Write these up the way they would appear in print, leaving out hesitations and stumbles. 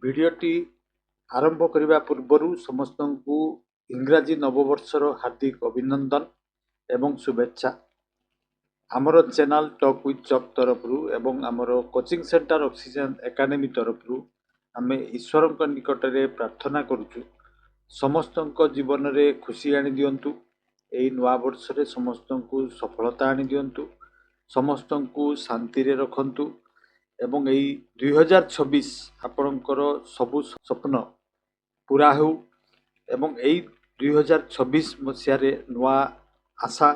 ଭିଡ଼ିଓଟି ଆରମ୍ଭ କରିବା ପୂର୍ବରୁ ସମସ୍ତଙ୍କୁ ଇଂରାଜୀ ନବବର୍ଷର ହାର୍ଦ୍ଦିକ ଅଭିନନ୍ଦନ ଏବଂ ଶୁଭେଚ୍ଛା। ଆମର ଚ୍ୟାନେଲ ଟକ୍ ୱିଥ୍ ଚକ୍ ତରଫରୁ ଏବଂ ଆମର କୋଚିଂ ସେଣ୍ଟର ଅକ୍ସିଜେନ ଏକାଡେମୀ ତରଫରୁ ଆମେ ଈଶ୍ୱରଙ୍କ ନିକଟରେ ପ୍ରାର୍ଥନା କରୁଛୁ ସମସ୍ତଙ୍କ ଜୀବନରେ ଖୁସି ଆଣିଦିଅନ୍ତୁ। ଏହି ନୂଆ ବର୍ଷରେ ସମସ୍ତଙ୍କୁ ସଫଳତା ଆଣିଦିଅନ୍ତୁ, ସମସ୍ତଙ୍କୁ ଶାନ୍ତିରେ ରଖନ୍ତୁ ଏବଂ ଏଇ 2026 ଆପଣଙ୍କର ସବୁ ସ୍ୱପ୍ନ ପୂରା ହେଉ ଏବଂ ଏଇ 2026 ମସିହାରେ ନୂଆ ଆଶା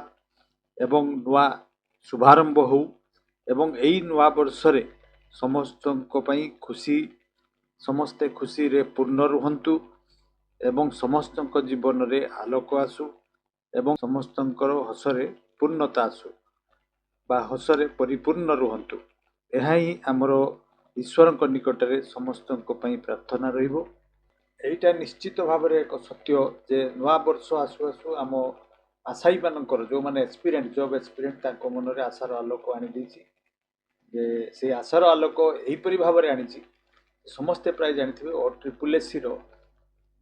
ଏବଂ ନୂଆ ଶୁଭାରମ୍ଭ ହେଉ ଏବଂ ଏଇ ନୂଆ ବର୍ଷରେ ସମସ୍ତଙ୍କ ପାଇଁ ଖୁସି, ସମସ୍ତେ ଖୁସିରେ ପୂର୍ଣ୍ଣ ରୁହନ୍ତୁ ଏବଂ ସମସ୍ତଙ୍କ ଜୀବନରେ ଆଲୋକ ଆସୁ ଏବଂ ସମସ୍ତଙ୍କର ହସରେ ପୂର୍ଣ୍ଣତା ଆସୁ ବା ହସରେ ପରିପୂର୍ଣ୍ଣ ରୁହନ୍ତୁ। ଏହା ହିଁ ଆମର ଈଶ୍ୱରଙ୍କ ନିକଟରେ ସମସ୍ତଙ୍କ ପାଇଁ ପ୍ରାର୍ଥନା ରହିବ। ଏଇଟା ନିଶ୍ଚିତ ଭାବରେ ଏକ ସତ୍ୟ ଯେ ନୂଆ ବର୍ଷ ଆସୁ ଆସୁ ଆମ ଆଶାୟୀମାନଙ୍କର ଯେଉଁମାନେ ଏକ୍ସପିରିଏଣ୍ଟ ଜବ୍ ଏକ୍ସପିରିଏଣ୍ଟ ତାଙ୍କ ମନରେ ଆଶାର ଆଲୋକ ଆଣିଦେଇଛି। ଯେ ସେଇ ଆଶାର ଆଲୋକ ଏହିପରି ଭାବରେ ଆଣିଛି, ସମସ୍ତେ ପ୍ରାୟ ଜାଣିଥିବେ OSSCର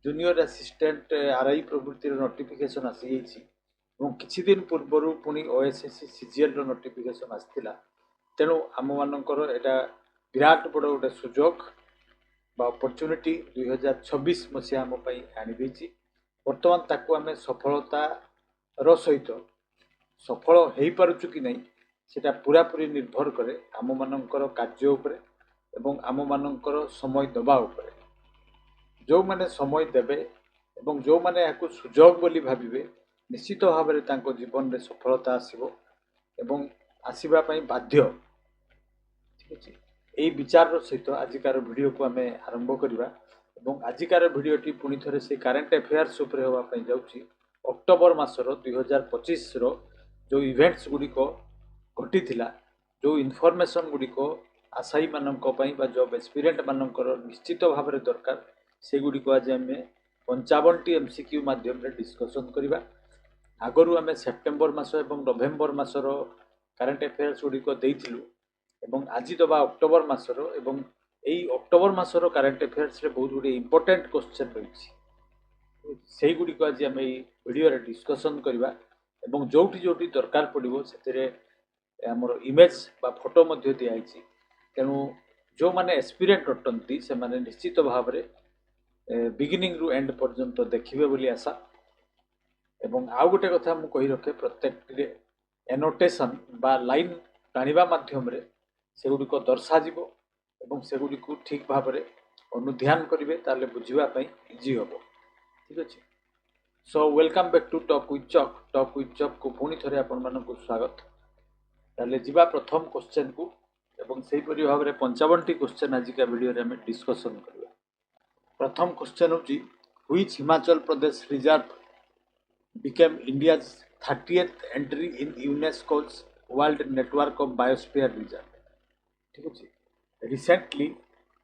ଜୁନିୟର ଆସିଷ୍ଟାଣ୍ଟ RI ପ୍ରଭୃତିର ନୋଟିଫିକେସନ୍ ଆସିଯାଇଛି ଏବଂ କିଛି ଦିନ ପୂର୍ବରୁ ପୁଣି OSSC CGLର ନୋଟିଫିକେସନ୍ ଆସିଥିଲା। ତେଣୁ ଆମମାନଙ୍କର ଏଇଟା ବିରାଟ ବଡ଼ ଗୋଟେ ସୁଯୋଗ ବା ଅପରଚ୍ୟୁନିଟି 2026 ମସିହା ଆମ ପାଇଁ ଆଣିଦେଇଛି। ବର୍ତ୍ତମାନ ତାକୁ ଆମେ ସଫଳତାର ସହିତ ସଫଳ ହେଇପାରୁଛୁ କି ନାହିଁ ସେଟା ପୁରାପୁରି ନିର୍ଭର କରେ ଆମମାନଙ୍କର କାର୍ଯ୍ୟ ଉପରେ ଏବଂ ଆମମାନଙ୍କର ସମୟ ଦେବା ଉପରେ। ଯେଉଁମାନେ ସମୟ ଦେବେ ଏବଂ ଯେଉଁମାନେ ଏହାକୁ ସୁଯୋଗ ବୋଲି ଭାବିବେ ନିଶ୍ଚିତ ଭାବରେ ତାଙ୍କ ଜୀବନରେ ସଫଳତା ଆସିବ ଏବଂ ଆସିବା ପାଇଁ ବାଧ୍ୟ। ଠିକ୍ ଅଛି, ଏହି ବିଚାରର ସହିତ ଆଜିକାର ଭିଡ଼ିଓକୁ ଆମେ ଆରମ୍ଭ କରିବା ଏବଂ ଆଜିକାର ଭିଡ଼ିଓଟି ପୁଣି ଥରେ ସେ କାରେଣ୍ଟ ଆଫେୟାର୍ସ ଉପରେ ହେବା ପାଇଁ ଯାଉଛି। ଅକ୍ଟୋବର ମାସର 2025ର ଯେଉଁ ଇଭେଣ୍ଟସ୍ ଗୁଡ଼ିକ ଘଟିଥିଲା, ଯେଉଁ ଇନଫର୍ମେସନ୍ ଗୁଡ଼ିକ ଆଶାୟୀମାନଙ୍କ ପାଇଁ ବା ଜବ୍ ଏକ୍ସପିରିଏଣ୍ଟ ମାନଙ୍କର ନିଶ୍ଚିତ ଭାବରେ ଦରକାର, ସେଗୁଡ଼ିକ ଆଜି ଆମେ 55ଟି MCQ ମାଧ୍ୟମରେ ଡିସ୍କସନ୍ କରିବା। ଆଗରୁ ଆମେ ସେପ୍ଟେମ୍ବର ମାସ ଏବଂ ନଭେମ୍ବର ମାସର କାରେଣ୍ଟ ଆଫେୟାର୍ସ ଗୁଡ଼ିକ ଦେଇଥିଲୁ ଏବଂ ଆଜି ଦେବା ଅକ୍ଟୋବର ମାସର ଏବଂ ଏଇ ଅକ୍ଟୋବର ମାସର କାରେଣ୍ଟ ଆଫେୟାର୍ସରେ ବହୁତ ଗୁଡ଼ିଏ ଇମ୍ପୋର୍ଟାଣ୍ଟ କ୍ୱେଶ୍ଚନ୍ ରହିଛି। ସେଇଗୁଡ଼ିକ ଆଜି ଆମେ ଏଇ ଭିଡ଼ିଓରେ ଡିସ୍କସନ୍ କରିବା ଏବଂ ଯେଉଁଠି ଯେଉଁଠି ଦରକାର ପଡ଼ିବ ସେଥିରେ ଆମର ଇମେଜ୍ ବା ଫଟୋ ମଧ୍ୟ ଦିଆହେଇଛି। ତେଣୁ ଯେଉଁମାନେ ଏକ୍ସପିରିଏଣ୍ଟ ଅଟନ୍ତି ସେମାନେ ନିଶ୍ଚିତ ଭାବରେ ବିଗିନିଂରୁ ଏଣ୍ଡ ପର୍ଯ୍ୟନ୍ତ ଦେଖିବେ ବୋଲି ଆଶା। ଏବଂ ଆଉ ଗୋଟେ କଥା ମୁଁ କହି ରଖେ, ପ୍ରତ୍ୟେକଟିରେ ଏନୋଟେସନ୍ ବା ଲାଇନ୍ ଟାଣିବା ମାଧ୍ୟମରେ ସେଗୁଡ଼ିକ ଦର୍ଶାଯିବ ଏବଂ ସେଗୁଡ଼ିକୁ ଠିକ୍ ଭାବରେ ଅନୁଧ୍ୟାନ କରିବେ, ତାହେଲେ ବୁଝିବା ପାଇଁ ଇଜି ହେବ। ଠିକ୍ ଅଛି, so welcome back to talk with Chak. Talk with ଚକ୍କୁ ପୁଣି ଥରେ ଆପଣମାନଙ୍କୁ ସ୍ୱାଗତ। ତାହେଲେ ଯିବା ପ୍ରଥମ କ୍ୱେଶ୍ଚନ୍କୁ ଏବଂ ସେହିପରି ଭାବରେ 55ଟି କ୍ୱେଶ୍ଚନ୍ ଆଜିକା ଭିଡ଼ିଓରେ ଆମେ ଡିସ୍କସନ୍ କରିବା। ପ୍ରଥମ କ୍ୱେଶ୍ଚନ୍ ହେଉଛି which Himachal Pradesh reserve became India's 30th entry in UNESCO's World Network of Biosphere Reserve। ठीक अच्छे, रिसेंटली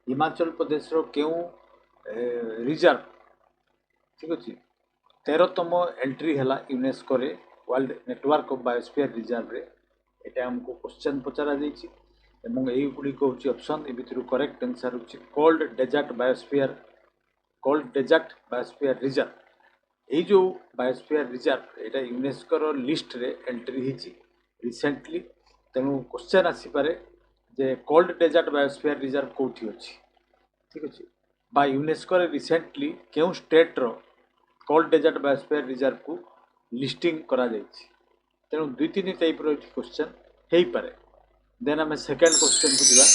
हिमाचल प्रदेश क्यों रिजर्व ठीक अच्छे 13तम एंट्री है यूनेस्को रे world network of biosphere reserve रे। एटा हमको क्वेश्चन पचरा जाइछि एवं एई गुडी को होछि ऑप्शन ए भितरु करेक्ट आंसर होछि कोल्ड डेजर्ट बायोस्फीयर रिजर्व। ये जो बायोस्फीयर रिजर्व एटा यूनेस्को रो लिस्ट रे एंट्री हिची रिसेंटली। तेणु क्वेश्चन आसीपारे जे कोल्ड डेजर्ट बायोस्फीयर रिजर्व कोठी अछि। ठीक अछि, बा यूनेस्को रे रिसेंटली केउ स्टेट रो कोल्ड डेजर्ट बायोस्फीयर रिजर्व को लिस्टिंग करा जाइछि। तेणु दुई तीन टाइप रो क्वेश्चन हेई पारे। देन हमें सेकंड क्वेश्चन को दिबा,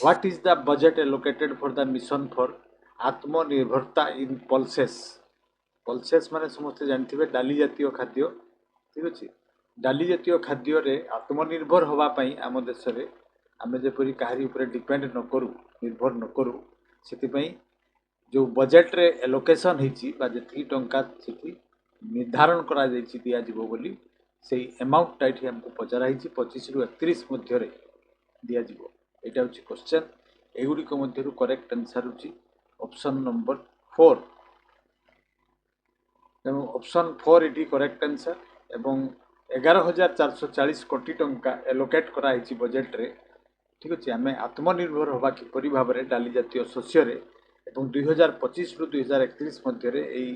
what is the budget allocated for the mission for आत्मनिर्भरता इन पल्सेस। पल्सेस माने समस्त जानथिबे डाली जातीय खाद्य। ठीक अछि, डाली जातीय खाद्य रे आत्मनिर्भर होबा पई आम देश रे आमे जेपरि काहारी ऊपर डिपेंड न करू, निर्भर न करू, सेति पई जो बजेट रे एलोकेशन हिची बा जेति टंका सेति निर्धारण करा जाइछि दिया जिवो बोली सेही अमाउंट टाइट हमको पचरा हिची 25 रु 31 मध्य रे दिया जिवो। एटा होची क्वेश्चन। एगुडी को मध्य रु करेक्ट आंसर होची ऑप्शन नंबर 4। तेणु ऑप्शन 4 इटी करेक्ट आंसर एवं 11,440 कोटी टंका एलोकेट करा हिची बजेट रे। ठीक अच्छे, आम आत्मनिर्भर हवा किपरि भाव में डाली जातीय शस्य এবং 2025 ରୁ 2031 ମଧ୍ୟରେ এই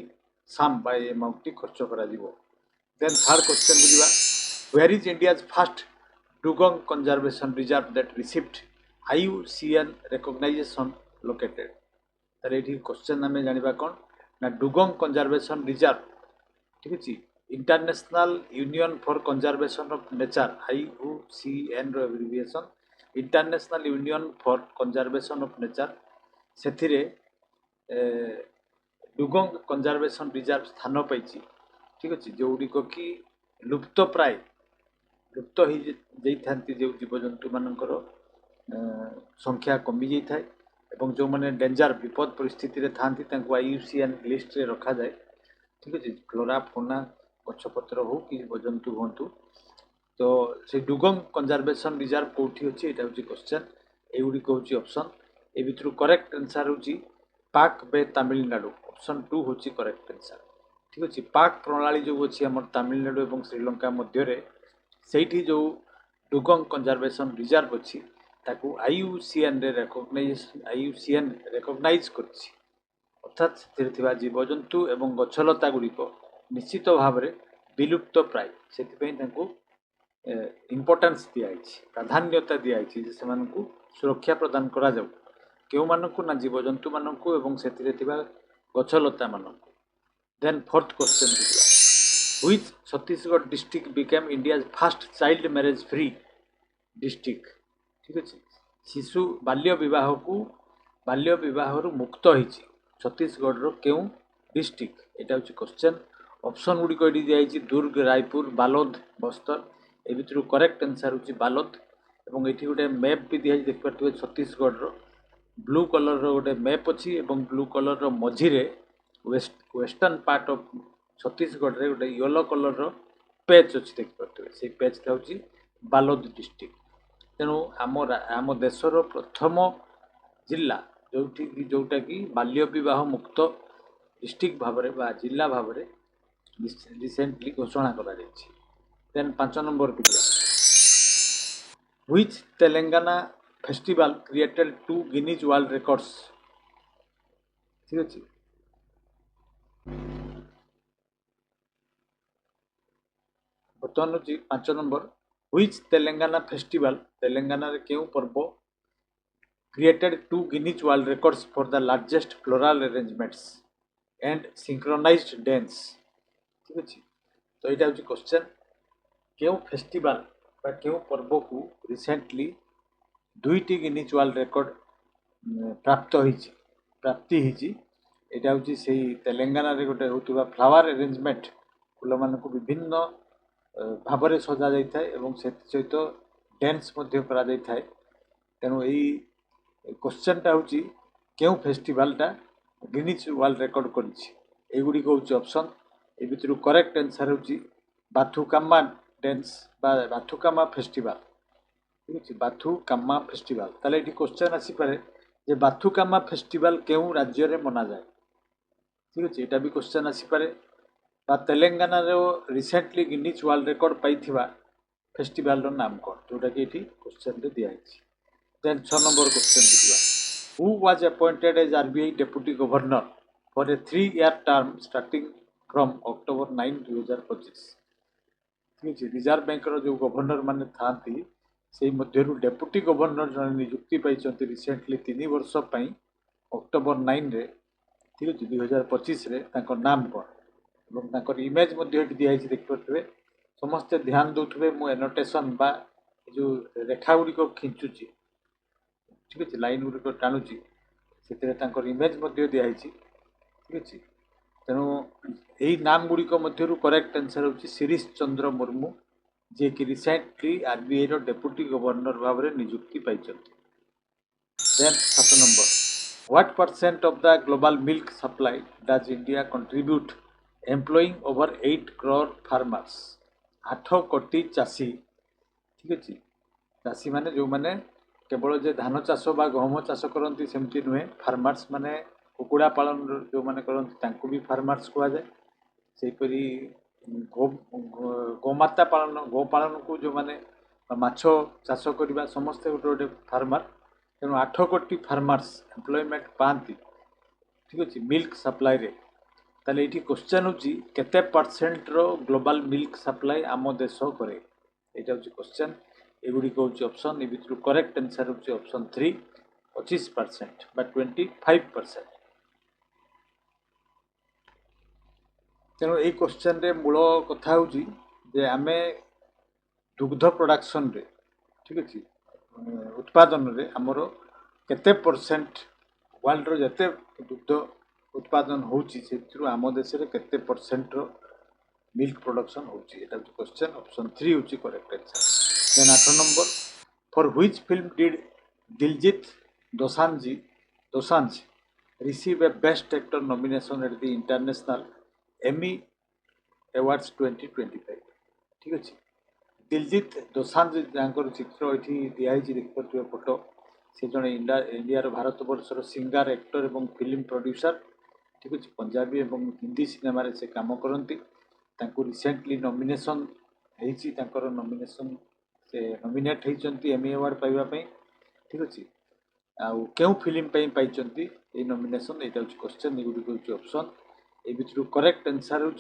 ସାମ୍ ବା এই ଆମାଉଣ୍ଟଟି ଖର୍ଚ୍ଚ କରାଯିବ। ଦେନ୍ ଥାର୍ଡ କ୍ୱେଶ୍ଚନ୍ ବୁଝିବା, where is India's first Dugong Conservation Reserve that received IUCN recognition located? ତାହେଲେ ଏଠି କ୍ୱେଶ୍ଚନ୍ ଆମେ ଜାଣିବା କ'ଣ ନା ଡୁଗଙ୍ଗ କଞ୍ଜରଭେସନ୍ ରିଜର୍ଭ, ଠିକ୍ ଅଛି, international union for conservation of nature IUCN ର abbreviation, international union for conservation of nature, ସେଥିରେ ଡୁଗଙ୍ଗ କଞ୍ଜରଭେସନ୍ ରିଜର୍ଭ ସ୍ଥାନ ପାଇଛି, ଠିକ୍ ଅଛି, ଯେଉଁଗୁଡ଼ିକ କି ଲୁପ୍ତପ୍ରାୟ ଲୁପ୍ତ ହୋଇଯାଇଥାନ୍ତି ଯେଉଁ ଜୀବଜନ୍ତୁମାନଙ୍କର ସଂଖ୍ୟା କମିଯାଇଥାଏ ଏବଂ ଯେଉଁମାନେ ଡେଞ୍ଜର ବିପଦ ପରିସ୍ଥିତିରେ ଥାଆନ୍ତି ତାଙ୍କୁ IUCN ଲିଷ୍ଟରେ ରଖାଯାଏ, ଠିକ୍ ଅଛି, ଫ୍ଲୋରା ଫୋନା ଗଛପତ୍ର ହେଉ କି ଜୀବଜନ୍ତୁ ହୁଅନ୍ତୁ। ତ ସେ ଡୁଗଙ୍ଗ କଞ୍ଜରଭେସନ୍ ରିଜର୍ଭ କେଉଁଠି ଅଛି ଏଇଟା ହେଉଛି କ୍ୱେଶ୍ଚନ୍। ଏଗୁଡ଼ିକ ହେଉଛି ଅପସନ୍। ଏ ଭିତରୁ କରେକ୍ଟ ଆନ୍ସର୍ ହେଉଛି ପାକ୍ ବେ ତାମିଲନାଡୁ, ଅପସନ୍ 2 ହେଉଛି କରେକ୍ଟ ଆନ୍ସର୍, ଠିକ୍ ଅଛି। ପାକ୍ ପ୍ରଣାଳୀ ଯେଉଁ ଅଛି ଆମର ତାମିଲନାଡୁ ଏବଂ ଶ୍ରୀଲଙ୍କା ମଧ୍ୟରେ, ସେଇଠି ଯେଉଁ ଡୁଗଙ୍ଗ କଞ୍ଜରଭେସନ୍ ରିଜର୍ଭ ଅଛି ତାକୁ IUCN ରେକଗ୍ନାଇଜ୍ କରିଛି, ଅର୍ଥାତ୍ ସେଥିରେ ଥିବା ଜୀବଜନ୍ତୁ ଏବଂ ଗଛଲତା ଗୁଡ଼ିକ ନିଶ୍ଚିତ ଭାବରେ ବିଲୁପ୍ତ ପ୍ରାୟ, ସେଥିପାଇଁ ତାଙ୍କୁ ଇମ୍ପୋର୍ଟାନ୍ସ ଦିଆଯାଇଛି, ପ୍ରାଧାନ୍ୟତା ଦିଆଯାଇଛି ଯେ ସେମାନଙ୍କୁ ସୁରକ୍ଷା ପ୍ରଦାନ କରାଯାଉ। କେଉଁମାନଙ୍କୁ ନା ଜୀବଜନ୍ତୁମାନଙ୍କୁ ଏବଂ ସେଥିରେ ଥିବା ଗଛଲତାମାନଙ୍କୁ। ଦେନ୍ ଫୋର୍ଥ କ୍ୱେଶ୍ଚନ୍ ବୁଝିବା, which Chhattisgarh district became India's first child marriage free district, ଠିକ୍ ଅଛି, ଶିଶୁ ବାଲ୍ୟ ବିବାହରୁ ମୁକ୍ତ ହେଇଛି ଛତିଶଗଡ଼ର କେଉଁ ଡିଷ୍ଟ୍ରିକ୍ଟ, ଏଇଟା ହେଉଛି କ୍ୱେଶ୍ଚନ୍। ଅପସନ୍ ଗୁଡ଼ିକ ଏଠି ଦିଆଯାଇଛି ଦୁର୍ଗ, ରାୟପୁର, ବାଲୋଦ, ବସ୍ତର। ଏ ଭିତରୁ କରେକ୍ଟ ଆନ୍ସର୍ ହେଉଛି ବାଲୋଦ। ଏବଂ ଏଠି ଗୋଟେ ମ୍ୟାପ୍ ବି ଦିଆଯାଇଛି, ଦେଖିପାରୁଥିବେ ଛତିଶଗଡ଼ର ବ୍ଲୁ କଲର୍ର ଗୋଟେ ମ୍ୟାପ୍ ଅଛି ଏବଂ ବ୍ଲୁ କଲର୍ର ମଝିରେ ୱେଷ୍ଟର୍ଣ୍ଣ ପାର୍ଟ ଅଫ୍ ଛତିଶଗଡ଼ରେ ଗୋଟେ ୟେଲୋ କଲର୍ର ପେଚ୍ ଅଛି, ଦେଖିପାରୁଥିବେ, ସେଇ ପେଚ୍ଟା ହେଉଛି ବାଲୋଦ ଡିଷ୍ଟ୍ରିକ୍ଟ। ତେଣୁ ଆମ ଦେଶର ପ୍ରଥମ ଜିଲ୍ଲା ଯେଉଁଟାକି ବାଲ୍ୟ ବିବାହ ମୁକ୍ତ ଡିଷ୍ଟ୍ରିକ୍ଟ ଭାବରେ ବା ଜିଲ୍ଲା ଭାବରେ ରିସେଣ୍ଟଲି ଘୋଷଣା କରାଯାଇଛି। ଦେନ୍ 5 ନମ୍ବର ବୁଝିବା, which Telangana festival created 2 Guinness world records, ଠିକ୍ ଅଛି। ବର୍ତ୍ତମାନ ହେଉଛି 5 ନମ୍ବର, ହୁଇଚ୍ ତେଲେଙ୍ଗାନା ଫେଷ୍ଟିଭାଲ, ତେଲେଙ୍ଗାନାରେ କେଉଁ ପର୍ବ created 2 Guinness World Records for the largest floral arrangements and synchronized dance, ठीक ଅଛି। ତ ଏଇଟା ହେଉଛି କ୍ୱେଶ୍ଚନ୍, କେଉଁ ଫେଷ୍ଟିଭାଲ ବା କେଉଁ ପର୍ବକୁ ରିସେଣ୍ଟଲି 2ଟି ଗିନିଜ୍ ୱାର୍ଲଡ ରେକର୍ଡ ପ୍ରାପ୍ତି ହେଇଛି, ଏଇଟା ହେଉଛି ସେଇ ତେଲେଙ୍ଗାନାରେ ଗୋଟେ ହେଉଥିବା ଫ୍ଲାୱାର ଆରେଞ୍ଜମେଣ୍ଟ, ଫୁଲମାନଙ୍କୁ ବିଭିନ୍ନ ଭାବରେ ସଜାଯାଇଥାଏ ଏବଂ ସେଥିସହିତ ଡ୍ୟାନ୍ସ ମଧ୍ୟ କରାଯାଇଥାଏ। ତେଣୁ ଏଇ କ୍ୱେଶ୍ଚନ୍ଟା ହେଉଛି କେଉଁ ଫେଷ୍ଟିଭାଲଟା ଗିନିଜ୍ ୱାର୍ଲଡ ରେକର୍ଡ କରିଛି, ଏଗୁଡ଼ିକ ହେଉଛି ଅପସନ୍। ଏ ଭିତରୁ କରେକ୍ଟ ଆନ୍ସର୍ ହେଉଛି ବାଥୁକାମ୍ମା ଡ୍ୟାନ୍ସ ବା ବାଥୁକାମ୍ମା ଫେଷ୍ଟିଭାଲ, ଠିକ୍ ଅଛି, ବାଥୁକାମ୍ମା ଫେଷ୍ଟିଭାଲ। ତାହେଲେ ଏଠି କ୍ୱେଶ୍ଚନ୍ ଆସିପାରେ ଯେ ବାଥୁକାମ୍ମା ଫେଷ୍ଟିଭାଲ କେଉଁ ରାଜ୍ୟରେ ମନାଯାଏ, ଠିକ୍ ଅଛି, ଏଇଟା ବି କ୍ୱେଶ୍ଚନ୍ ଆସିପାରେ। ବା ତେଲେଙ୍ଗାନାର ରିସେଣ୍ଟଲି ଗିନିଜ୍ ୱାର୍ଲଡ ରେକର୍ଡ ପାଇଥିବା ଫେଷ୍ଟିଭାଲର ନାମ କ'ଣ, ଯେଉଁଟାକି ଏଠି କ୍ୱେଶ୍ଚନ୍ରେ ଦିଆହେଇଛି। ଦେନ୍ 6 ନମ୍ବର କ୍ୱେଶ୍ଚନ୍ ବୁଝିବା, who was appointed age RBI deputy governor for a 3-year term starting from October 9, 2025, ଠିକ୍ ଅଛି। ରିଜର୍ଭ ବ୍ୟାଙ୍କର ଯେଉଁ ଗଭର୍ଣ୍ଣର ମାନେ ଥାଆନ୍ତି ସେଇ ମଧ୍ୟରୁ ଡେପୁଟି ଗଭର୍ଣ୍ଣର ଜଣେ ନିଯୁକ୍ତି ପାଇଛନ୍ତି ରିସେଣ୍ଟଲି 3 ବର୍ଷ ପାଇଁ ଅକ୍ଟୋବର 9ରେ, ଠିକ୍ ଅଛି, 2025ରେ। ତାଙ୍କ ନାମ କ'ଣ ଏବଂ ତାଙ୍କର ଇମେଜ୍ ମଧ୍ୟ ଏଠି ଦିଆହେଇଛି, ଦେଖିପାରୁଥିବେ। ସମସ୍ତେ ଧ୍ୟାନ ଦେଉଥିବେ, ମୁଁ ଏନୋଟେସନ୍ ବା ଯେଉଁ ରେଖା ଗୁଡ଼ିକ ଖିଞ୍ଚୁଛି, ଠିକ୍ ଅଛି, ଲାଇନ୍ ଗୁଡ଼ିକ ଟାଣୁଛି, ସେଥିରେ ତାଙ୍କର ଇମେଜ୍ ମଧ୍ୟ ଦିଆହେଇଛି, ଠିକ୍ ଅଛି। ତେଣୁ ଏହି ନାମ ଗୁଡ଼ିକ ମଧ୍ୟରୁ କରେକ୍ଟ ଆନ୍ସର୍ ହେଉଛି ଶିରିଷ ଚନ୍ଦ୍ର ମୁର୍ମୁ, ଯିଏକି ରିସେଣ୍ଟଲି RBIର ଡେପୁଟି ଗଭର୍ଣ୍ଣର ଭାବରେ ନିଯୁକ୍ତି ପାଇଛନ୍ତି। Then 7 number, what percent of the global milk supply does India contribute employing over 8 crore farmers, 8 କୋଟି ଚାଷୀ, ଠିକ୍ ଅଛି, ଚାଷୀମାନେ ଯେଉଁମାନେ କେବଳ ଯେ ଧାନ ଚାଷ ବା ଗହମ ଚାଷ କରନ୍ତି ସେମିତି ନୁହେଁ, ଫାର୍ମର୍ସ ମାନେ କୁକୁଡ଼ା ପାଳନ ଯେଉଁମାନେ କରନ୍ତି ତାଙ୍କୁ ବି ଫାର୍ମର୍ସ କୁହାଯାଏ। ସେହିପରି ଗୋମାତା ପାଳନ, ଗୋପାଳନକୁ ଯେଉଁମାନେ ମାଛ ଚାଷ କରିବା ସମସ୍ତେ ଗୋଟେ ଗୋଟେ ଫାର୍ମର। ତେଣୁ 8 କୋଟି ଫାର୍ମର୍ସ ଏମ୍ପ୍ଲୟମେଣ୍ଟ ପାଆନ୍ତି ठीक अच्छे मिल्क सप्लाई रे ताले ये क्वेश्चन होची केते परसेंट रो ग्लोबल मिल्क सप्लाई आम देश करे यहाँ हूँ क्वेश्चन एगुड़ी हूँ ऑप्शन ए भितर करेक्ट आंसर हूँ ऑप्शन 3 25% बा 25%। तेणु ये क्वेश्चन रे मूल कथा हूँ जे आमे दुग्ध प्रोडक्शन रे ठीक अच्छे उत्पादन रे आमर केते परसेंट वर्ल्ड रो जते दुग्ध उत्पादन होची से आम देश रे केते परसेंट रो मिल्क प्रोडक्शन होची एटा क्वेश्चन ऑप्शन 3 होची correct answer. Then 8 number for which film did Diljit Dosanjh receive a best actor nomination at the International Emmy Awards 2025 ठीक अच्छे दिलजीत दोसांझ जहाँ चित्र ये दिखाई देखिए फोटो से जड़े इंडिया भारत वर्षर सिंगर एक्टर और फिल्म प्रोड्यूसर ठीक अच्छे पंजाबी और हिंदी सिनेमा से काम करती रिसेंटली नॉमिनेशन नॉमिनेशन से नॉमिनेट होती एमी अवार्ड पाइबापी ठीक अच्छे आउ क्यों फिल्म पाई ये नॉमिनेशन यहाँ हूँ क्वेश्चन एगुड़ी हूँ ऑप्शन ए भितर करेक्ट आंसर हूँ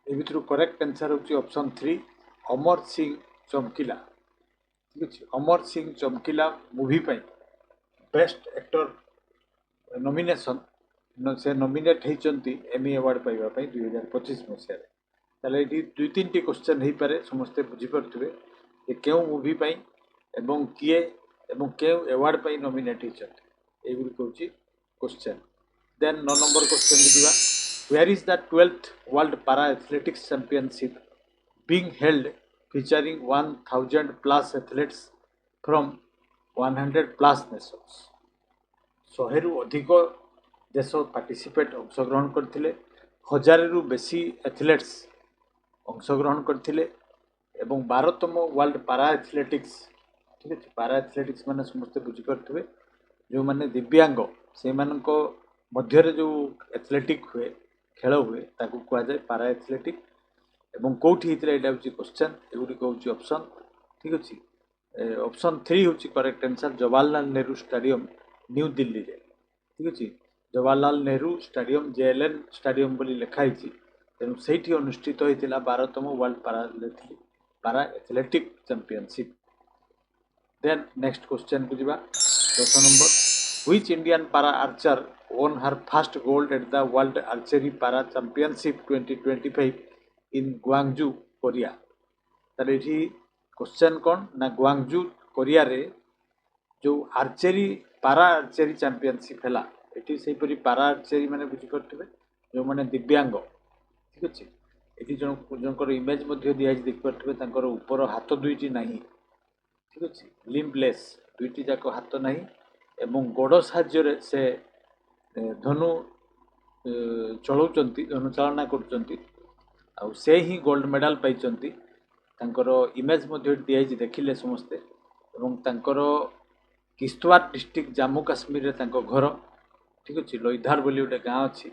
ए करेक्ट आंसर हूँ ऑप्शन 3 अमर सिंह चमकीला ठीक अच्छे अमर सिंह चमकीला मूवी बेस्ट एक्टर नॉमिनेशन से नॉमिनेट होती एमी अवार्ड पाइबापी 2025 मसीह ताले ये 2-3 क्वेश्चन हो पारे समस्ते बुझीपे जे क्यों मूवी एवं किए एवं क्यों अवार्ड पाई नॉमिनेट होती एगुड़ी हूँ क्वेश्चन। देन 9 नंबर क्वेश्चन को जावा where is the 12th world para athletics championship being held featuring 1000 plus athletes from 100 plus nations 100 रु अधिक देश पार्टिसिपेट अंशग्रहण करते 1000 रु बेसी एथलेट्स अंशग्रहण करते 12तम वर्ल्ड पारा एथलेटिक्स ठीक है पारा एथलेटिक्स माने समस्ते बुझीपे जो मैंने दिव्यांग से मध्य जो एथलेटिक हुए खेल हुए ताकू कहुए पारा एथलेटिक एवं कौटी होता है यहाँ हूँ क्वेश्चन एगुड़ी हूँ ऑप्शन ठीक अच्छे ऑप्शन 3 हूँ correct answer Jawaharlal Nehru stadium new Delhi रे ठीक अच्छे Jawaharlal Nehru stadium JLN stadium बोली लिखाई तेणु से अनुष्ठित होता 12तम world para athletic championship. Then next question को जावा 10 नंबर which Indian para archer won her first gold at the World Archery Para Championship 2025 in Gwangju, Korea तार ये क्वेश्चन कौन ना ग्वांगजू कोरिया रे जो आर्चेरी पारा आर्चेरी चैंपियनशिप है ये से पारा आर्चेरी मैंने बुझीपे जो मैंने दिव्यांग ठीक अच्छे ये जनकर इमेज दिखाई देखिए ऊपर हाथ दुईटी ना ठीक अच्छे लिम्बलेस दुईटी जाक हाथ ना एवं गोड़ साहाय्य से धनु चलाउछंती धनु चालना करुछंती आउ से ही गोल्ड मेडल पाइछंती तांकर इमेज दिखाई देखिले समस्ते एवं तांकर किश्तवाड़ डिस्ट्रिक्ट जम्मू काश्मीर रे तांको घर ठीक अच्छे लोईधार बोली गोटे गाँ अच्छी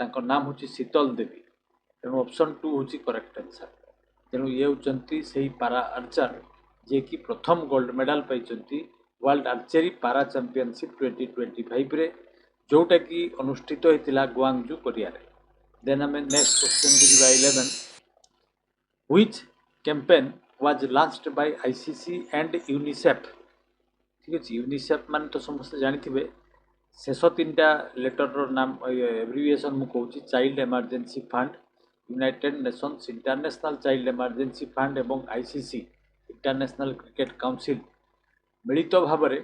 तांकर नाम हूँ शीतल देवी तेणु ऑप्शन 2 हूँ करेक्ट आंसर। तेणु ये होती से पारा आर्चर जे कि प्रथम गोल्ड मेडल पाइछंती वर्ल्ड आर्चेरी पारा चैंपियनशिप 2025 रे जोटा कि अनुष्ठित होता ग्वांगजू कोरिया रे। देन आम नेक्स्ट क्वेश्चन को जावा 11 which campaign was launched bye ICC and UNICEF ठीक अच्छे यूनिसेफ मान तो समस्त जानी शेष 3टा लेटर नाम एब्रिविएशन मु कहूँ child emergency fund United Nations international child emergency fund एवं ICC इंटरनेशनल क्रिकेट काउंसिल मिलित भाव में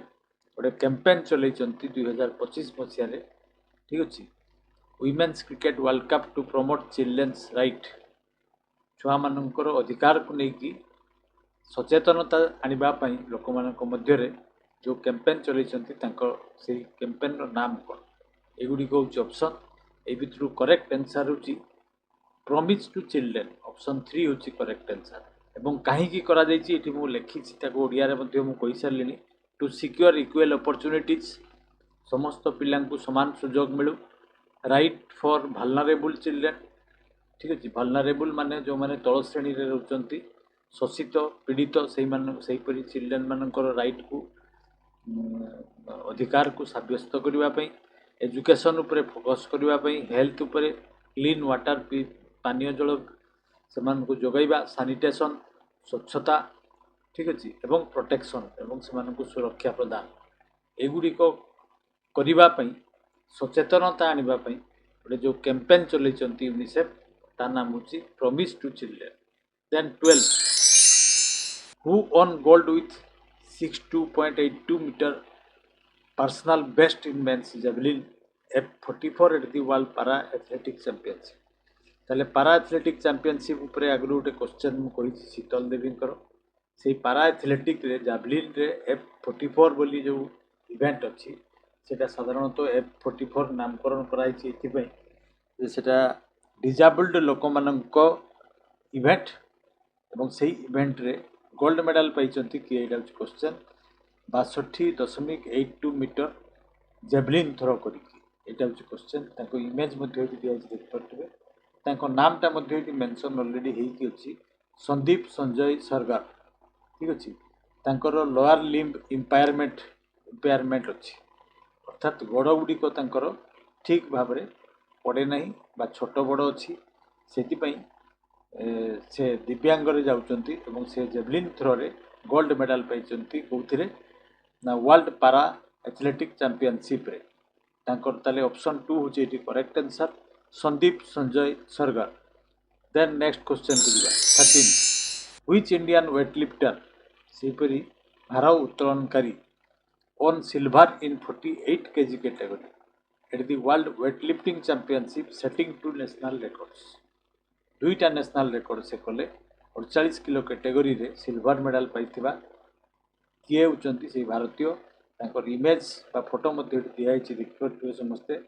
गोटे कैंपेन चलई 2025 मसीह ठीक अच्छे women's cricket world cup to promote children's right छुआ मानकर अधिकार को लेकिन सचेतनता आने लोक मध्य जो कैंपेन चलई से कैंपेन नाम कौन एगुड़ी हूँ ऑप्शन ए भितर करेक्ट आंसर हूँ प्रॉमिस टू चिल्ड्रेन ऑप्शन 3 हूँ करेक्ट आंसर एवं कहीं करा लिखी ओडिया कही सारे टू सिक्योर इक्वल अपॉर्चुनिटीज समस्त पिला समान सुजोग मिलू राइट फॉर vulnerable चिल्ड्रेन ठीक अच्छे vulnerable माने जो माने तल श्रेणी रे रहउचंती शोषित पीड़ित सेहीपरि चिल्ड्रेन मानकर राइट को अधिकार को सब्यस्त करने एजुकेशन उपरे फोकस करने हेल्थ उपरे क्लीन वाटर पानीय जल से जोगाइबा सानिटेशन स्वच्छता ठीक अच्छे एवं प्रोटेक्शन एवं से सुरक्षा प्रदान एगुड़िक करने सचेतनता आने गोटे जो कैंपेन चलती यूनिसेफ ता नाम हूँ promise to children then 12 who won gold with 62.82 meter personal best in men's javelin F44 at the World Para Athletic Championship ताले पारा एथलेटिक चैंपियनशिप उपरे आगु गोटे क्वेश्चन मु कही शीतल देवी से पारा एथलेटिक रे जावलिन रे F44 बोली जो इवेंट अच्छी सेटा साधारणतः F44 नामकरण कराई सेटा डिजेबल्ड लोक मानक इवेंट एवं से इवेंट रे गोल्ड मेडल पाई किए क्वेश्चन 62.82 मीटर जेवलिन थ्रो करी क्वेश्चन इमेज देखिए नामटा मेंशन ऑलरेडी होती अच्छी संदीप संजय सरगार ठीक अच्छे लोअर लिम्ब इम्पायरमेंट अच्छी अर्थात गोड़ गुड़िक ठीक भाव में पड़े ना बा छोट बड़ अच्छी से से दिव्यांग जाऊँच से जेवलिन थ्रो रे गोल्ड मेडल पाई कौन ना वर्ल्ड पारा एथलेटिक चैंपियनशिप रे ताले ऑप्शन 2 हूँ correct answer Sandeep Sanjay Sargar then next question को जीवा 13 व्हिच इंडियन वेटलिफ्टर सेपरी भार उत्तोलनकारी won silver in 48 kg category at the world weightlifting championship setting two national records दुईटा नेशनल रिकॉर्ड से कले 48 किलो कैटेगरी रे सिल्वर मेडल पाइथिबा किए होचंती से भारतीय इमेज बा फोटो दिखाई देखिए समस्ते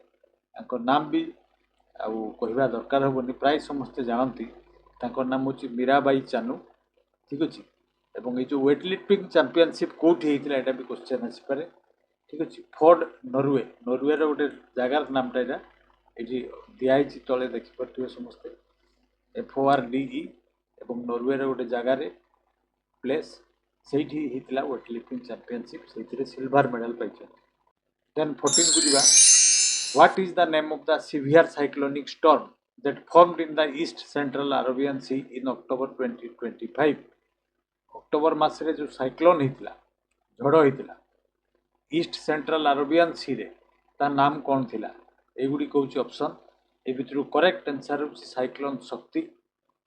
नाम भी आउ कहवा दरकार हेनी प्राय समस्ते जानती नाम हूँ मीराबाई चानू ठीक अच्छे एवं ये जो वेटलिफ्टिंग चैंपियनशिप कौटी होता है भी क्वेश्चन आसपे ठीक अच्छे फोर्ड नॉर्वे नॉर्वे गोटे जगार नामटा ये दिखाई तले देखिपे समस्ते FORDE एवं नॉर्वे गोटे जगार प्लेस से वेटलिफ्टिंग चैंपियनशिप से सिल्वर मेडल पाई देन 14 को जीवा What is the name of the severe cyclonic storm that formed in the East Central Arabian Sea in October 2025? October मासरे जो साइक्लोन होता झड़ होता ईस्ट सेंट्रल अरेबियन सी रे ता नाम कौन थिला एगुड़ी कौन ऑप्शन ए भितर करेक्ट आंसर हूँ साइक्लोन शक्ति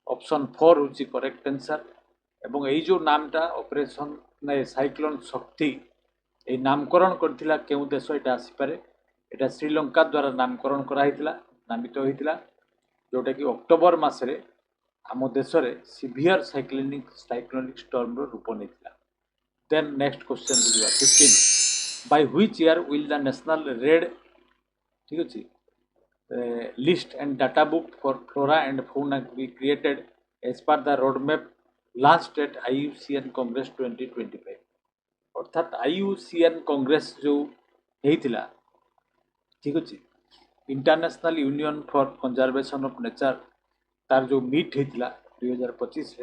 ऑप्शन 4 हूँ करेक्ट आंसर एवं यही जो नामटा ऑपरेशन साइक्लोन शक्ति ये नामकरण करथिला केउ देश एटा आसीपारे एटा श्रीलंका द्वारा नामकरण कराइथिला नामित होइथिला जोटा कि अक्टोबर मासरे आम देश में सिवियर साइक्लोनिक स्टॉर्म रूप नहीं देन नेक्स्ट क्वेश्चन बुझा 15 by which year will the national red ठीक अच्छे list and data book for flora and fauna be created as per the road map last at IUCN congress 2025 अर्थात IUCN congress जो होता ठीक अच्छे International Union for Conservation of Nature तार जो meet होता 2025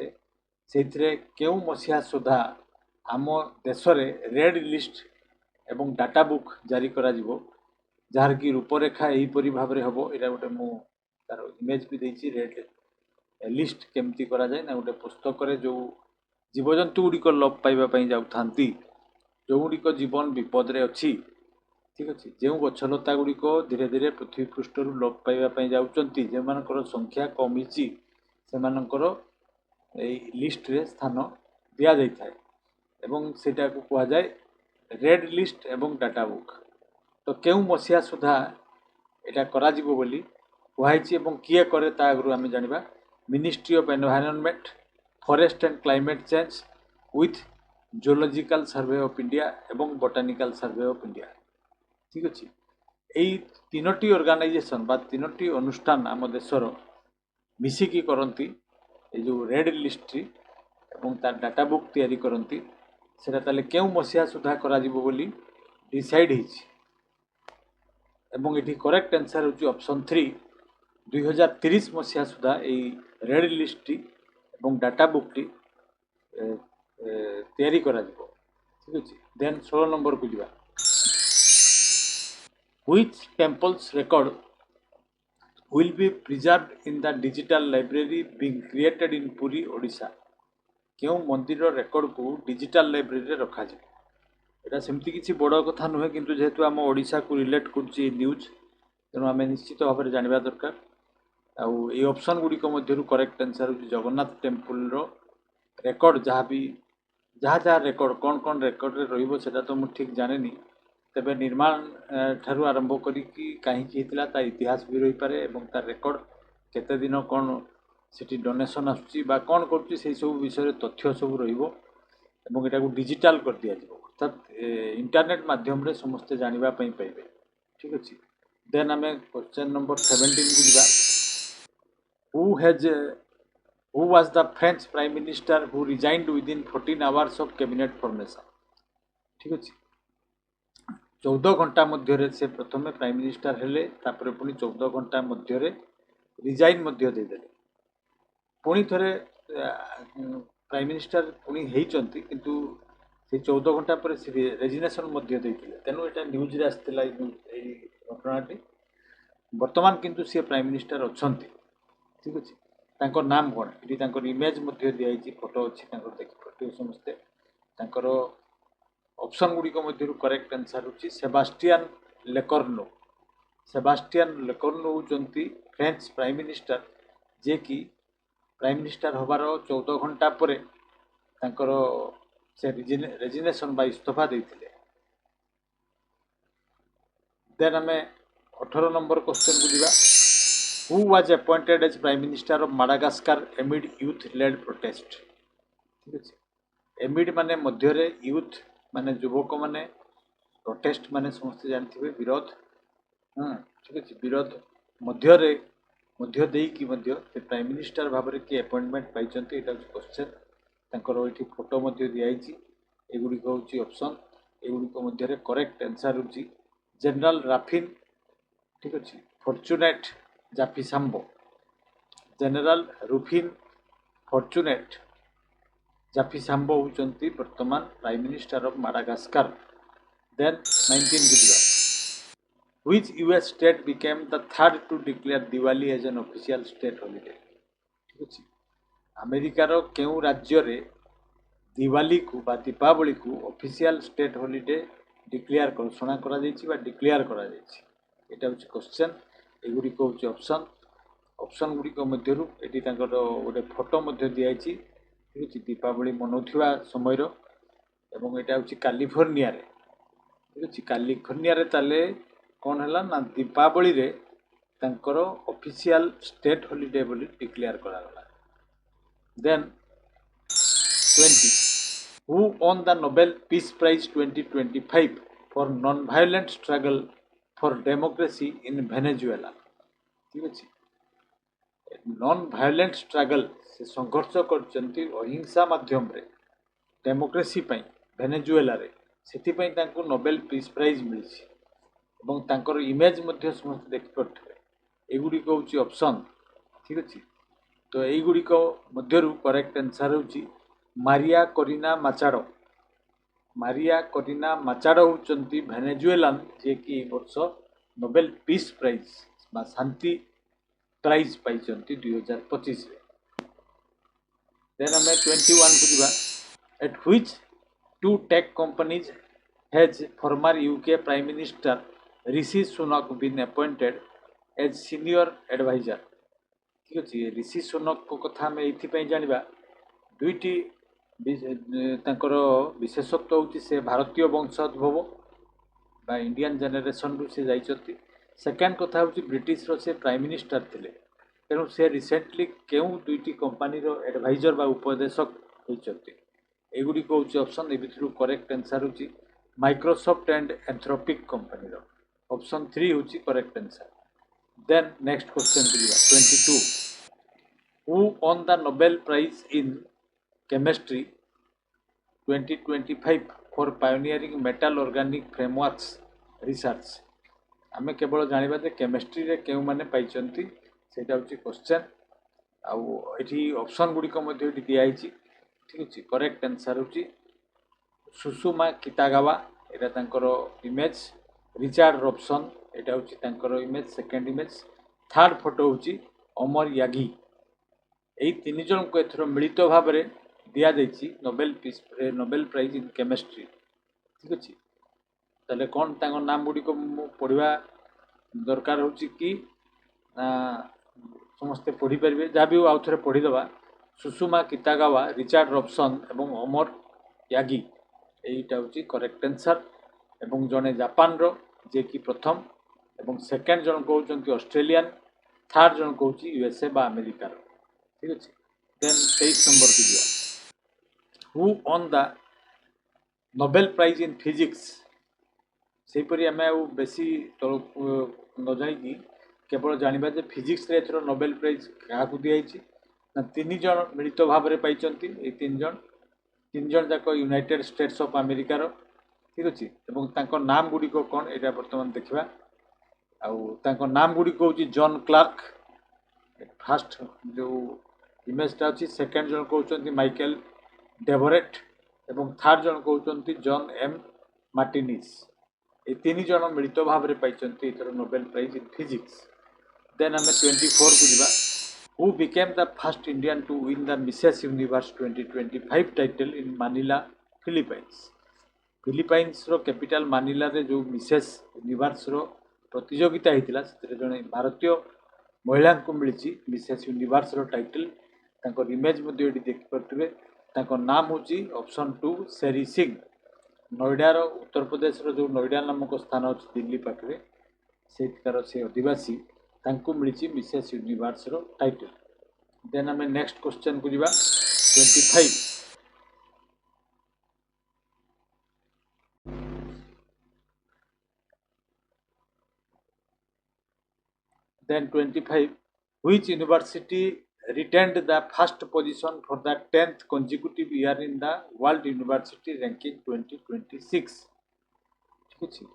से क्यों मसीहा सुधा आम देश में रेड लिस्ट एवं डाटा बुक जारी करा जार कि रूपरेखा यहीपरि भाव में हम यहाँ गोटे तार इमेज भी देती रेड लिस्ट केमती करा जाए ना गोटे पुस्तक जो जीवजंतु गुड़िक लोप पाइबापी जाऊँ जो गुड़िक जीवन विपद अच्छी ठीक अच्छे जो गछलता गुड़िक धीरे धीरे पृथ्वी पृष्ठ लोप पाइबापी जाऊँच जो संख्या कमी से लिस्ट रे स्थान दि जाए एवं सेटा को कह जाए रेड लिस्ट एवं डाटा बुक तो क्यों मसीहा सुधा यहाँ करा बोली कहुई एवं किए करे ता आगु आम जाना ministry of environment forest and climate change with geological survey of India एवं बोटानिकल सर्वे ऑफ इंडिया ठीक अच्छे यही तीनोटी ऑर्गेनाइजेशन बा तीनोटी अनुष्ठान आम देशर मिसिकी करती ये जो रेड लिस्ट एवं तार डाटा बुक तैयारी करती सेटा ताले क्यों मसीहा सुधा करा बोली डिसाइड एवं ये करेक्ट आंसर हूँ ऑप्शन 3 2030 मसीहा सुधा यही रेड लिस्ट एवं डाटा बुकटी तैयारी करा जिवो ठीक अछि देन 16 नंबर को जिबा which temples record will be preserved in the digital library being created in Puri Odisha केउ मंदिर रेकर्ड को डिजिटल लाइब्रेरी रे रखा जिवो एटा सेमती किछि बड़ कथा नुहे किंतु जेहेतु आम ओडिशा को रिलेट करछि न्यूज तेणु आम निश्चित भाव में जानवा दरकार आउ ए ऑप्शन गुड़िक मध्यरु करेक्ट आंसर होछि जगन्नाथ टेम्पल रो रेकर्ड जहाँ भी जहाँ जहाँ रेकर्ड कौन कौन रेकर्ड रे रहिबो सेटा तो मु ठीक जानेनी तेबे निर्माण ठारू आरंभ करिकी काहींकि हितला ता इतिहास भी रही पारे एवं तार रेकर्ड केते दिन कौन सेठी डोनेशन आसुची बा कौन करूची से सब विषय तथ्य सब रहिबो एवं एटा को डिजिटल कर दिया जिवो अर्थात इंटरनेट माध्यम रे समस्त जानिबा पई पाइबे ठीक अछि देन आमे क्वेश्चन नंबर 17 को जिबा who has who was the French prime minister who resigned within 14 hours of cabinet formation ठीक अछि 14 घंटा मध्य से प्रथमे प्राइम मिनिस्टर हेले तापर पुनी 14 घंटा मध्य रिजाइन मध्य दे देले पुनी थरे प्राइम मिनिस्टर पुनी हेइचंती किंतु से 14 घंटा पर रेजिग्नेशन मध्य देइथिले तेनु एटा न्यूज रे आस्थिला एई घटनाटी वर्तमान किंतु से प्राइम मिनिस्टर अछंती ठीक अछि तांकर नाम कोन इटी तांकर इमेज मध्य दियाइछि फोटो अछि तांकर देखि फोटो समस्ते तांकर ऑप्शन गुडी को मध्यरु करेक्ट आंसर होछि सेबास्टियन लेकर्नो होचंती फ्रेंच प्राइम मिनिस्टर जे कि प्राइम मिनिस्टर होबार 14 घंटा पर तांकर से रेजिग्नेशन बा इस्तीफा देइथिले देन हमें 18 नंबर क्वेश्चन को दिबा who was appointed as prime minister of Madagascar amid youth led protest ठीक अछि एमिड माने मध्य रे यूथ माने युवक माने प्रोटेस्ट माने समस्त जानथिबे विरोध ठीक अछि विरोध मध्य देई कि मध्य से प्राइम मिनिस्टर भाबरे कि अपॉइंटमेंट पाइचंती एटा क्वेश्चन तांकर एठी फोटो मध्य दियाइछि एगुडी को होछि ऑप्शन एगुडी को मध्य रे करेक्ट आंसर होछि जनरल राफिन ठीक अछि Fortunate Zafisambo general Rufin Fortunate Zafisambo होचंती वर्तमान prime minister of Madagascar then 19 गुजरा which US state became the third to declare Diwali as an official state holiday ठीक अछि अमेरिका रो केउ राज्य रे दिवाली को बा दीपावली को ऑफिशियल स्टेट हॉलिडे डिक्लेयर घोषणा करा जायछि बा डिक्लेयर करा जायछि एटा होछि क्वेश्चन एगुडी को होछि ऑप्शन गुडी को मध्यरु एटी तांकर गोटे फोटो मध्य दियाइछि ठीक अछि दीपावली मनौथिबा समय रो एवं एटा होछि कैलिफोर्निया रे ठीक अछि कैलिफोर्निया रे ताले कोन हला ना दीपावली रे तांकर ऑफिशियल स्टेट हॉलिडे बोली डिक्लेयर करा गला then 20 who won the Nobel Peace Prize 2025 for non-violent struggle for democracy in Venezuela ठीक अछि नॉन वायलेंट स्ट्रगल से संघर्ष करचंती अहिंसा माध्यम रे डेमोक्रेसी पई वेनेजुएला रे सेति पई तांको नोबेल पीस प्राइज मिलिछि एवं तांकर इमेज मध्य समस्त देखि परथले एगुडी को होछि ऑप्शन ठीक अछि तो एगुडी को मध्यरु करेक्ट आंसर होछि मारिया कोरिना माचाडो होचंती वेनेजुएलान जे कि वर्ष नोबेल पीस प्राइज बा शांति प्राइज पाइचंती 2025 रे देन हमें 21 को दिबा at which two tech companies has former UK Prime Minister Rishi Sunak been appointed as senior advisor ठीक अछि ऋषि सुनक को कथा में एथि पई जानिबा दुईटी तांकर विशेषत्व होछि से भारतीय वंशोद्भव बा इंडियन जनरेशन रु से जाइचंती सेकेंड कथा होछि ब्रिटिश रो से प्राइम मिनिस्टर थिले तेणु से रिसेंटली केउ दुईटी कंपनी रो एडवाइजर बा उपदेशक होइचंती एगुडी को होछि ऑप्शन ए भितरु करेक्ट आंसर होछि माइक्रोसॉफ्ट एंड एंथ्रोपिक कंपनी रो ऑप्शन 3 होछि correct answer then next question दिबा 22 who won the Nobel Prize in Chemistry 2025 for pioneering metal organic frameworks research आमे केवल जानिबा जे केमिस्ट्री रे केउ माने पाइचंती सेटा होछि क्वेश्चन आउ एठी ऑप्शन गुडी को मध्ये दिया आइछि ठीक अच्छे करेक्ट आंसर होची सुसुमा कितागावा एटा तांकर इमेज रिचार्ड रॉबसन एटा होची तांकर image second image third photo होची अमर यागी एई तीन जन को एथरो मिलित भाव में दिया जाइछि नोबेल प्राइज इन केमिस्ट्री ठीक अच्छे ताले कौन तांकर नाम गुडी को पढ़वा दरकार होची कि समस्ते पढ़ी पारे जहाँ भी आउ थे पढ़ीदे सुसुमा कितागावा रिचार्ड रॉबसन एवं अमर यागी এইটা হচ্ছে করেক্ট आंसर এবং জনে জাপানর যে কি প্রথম এবং সেকেন্ড জন কହୁଛନ୍ତି অস্ট্রেলিয়ান থার্ড জন কହୁଛି यूएसए বা আমেরিকার ঠিক আছে দেন 23 নম্বর কি দিবা who won the Nobel Prize in physics সেইপরি আমি ଆଉ বেশি ନ ଯାଇକି କେବଳ ଜାଣିବା ଯେ ଫିଜିକ୍ସରେ ଏଥର ନୋବେଲ ପ୍ରାଇଜ୍ କାହାକୁ ଦିଆଯାଇଛି ନା 3 ଜଣ ମିଳିତ ଭାବରେ ପାଇଛନ୍ତି ଏଇ 3 ଜଣ 3 ଜଣ ଯାକ ୟୁନାଇଟେଡ୍ ଷ୍ଟେଟ୍ସ ଅଫ୍ ଆମେରିକାର ଠିକ୍ ଅଛି ଏବଂ ତାଙ୍କ ନାମ ଗୁଡ଼ିକ କ'ଣ ଏଇଟା ବର୍ତ୍ତମାନ ଦେଖିବା ଆଉ ତାଙ୍କ ନାମ ଗୁଡ଼ିକ ହେଉଛି ଜନ୍ କ୍ଲାର୍କ ଫାର୍ଷ୍ଟ ଯେଉଁ ଇମେଜଟା ଅଛି ସେକେଣ୍ଡ ଜଣ କହୁଛନ୍ତି ମାଇକେଲ ଡେଭରେଟ୍ ଏବଂ ଥାର୍ଡ ଜଣ କହୁଛନ୍ତି ଜନ୍ ଏମ୍ ମାର୍ଟିନିସ୍ এই 3 ଜଣ ମିଳିତ ଭାବରେ ପାଇଛନ୍ତି ଏଥର ନୋବେଲ ପ୍ରାଇଜ୍ ଇନ୍ ଫିଜିକ୍ସ ଦେନ୍ ଆମେ 24 କୁ ଯିବା who became the first Indian to win the Mrs. Universe 2025 title in Manila, Philippines. Philippines रो कैपिटल मानिला रे जो मिसेस यूनिवर्स रो प्रतियोगिता होता से जड़े भारतीय महिला को मिली मिसेस यूनिवर्स रो टाइटल तांकर इमेज मध्ये देखिपे नाम हूँ ऑप्शन 2 शेरी सिंह नोएडार उत्तर प्रदेश रो जो नोएडा नामक स्थान अच्छे दिल्ली पाखे से अधिवासी तांको मिली मिसेस यूनिवर्स रो टाइटल देन आम नेक्स्ट क्वेश्चन को जीवा 25 then 25 which university retained the first position for the 10th consecutive year in the world university ranking 2026 ठीक अछि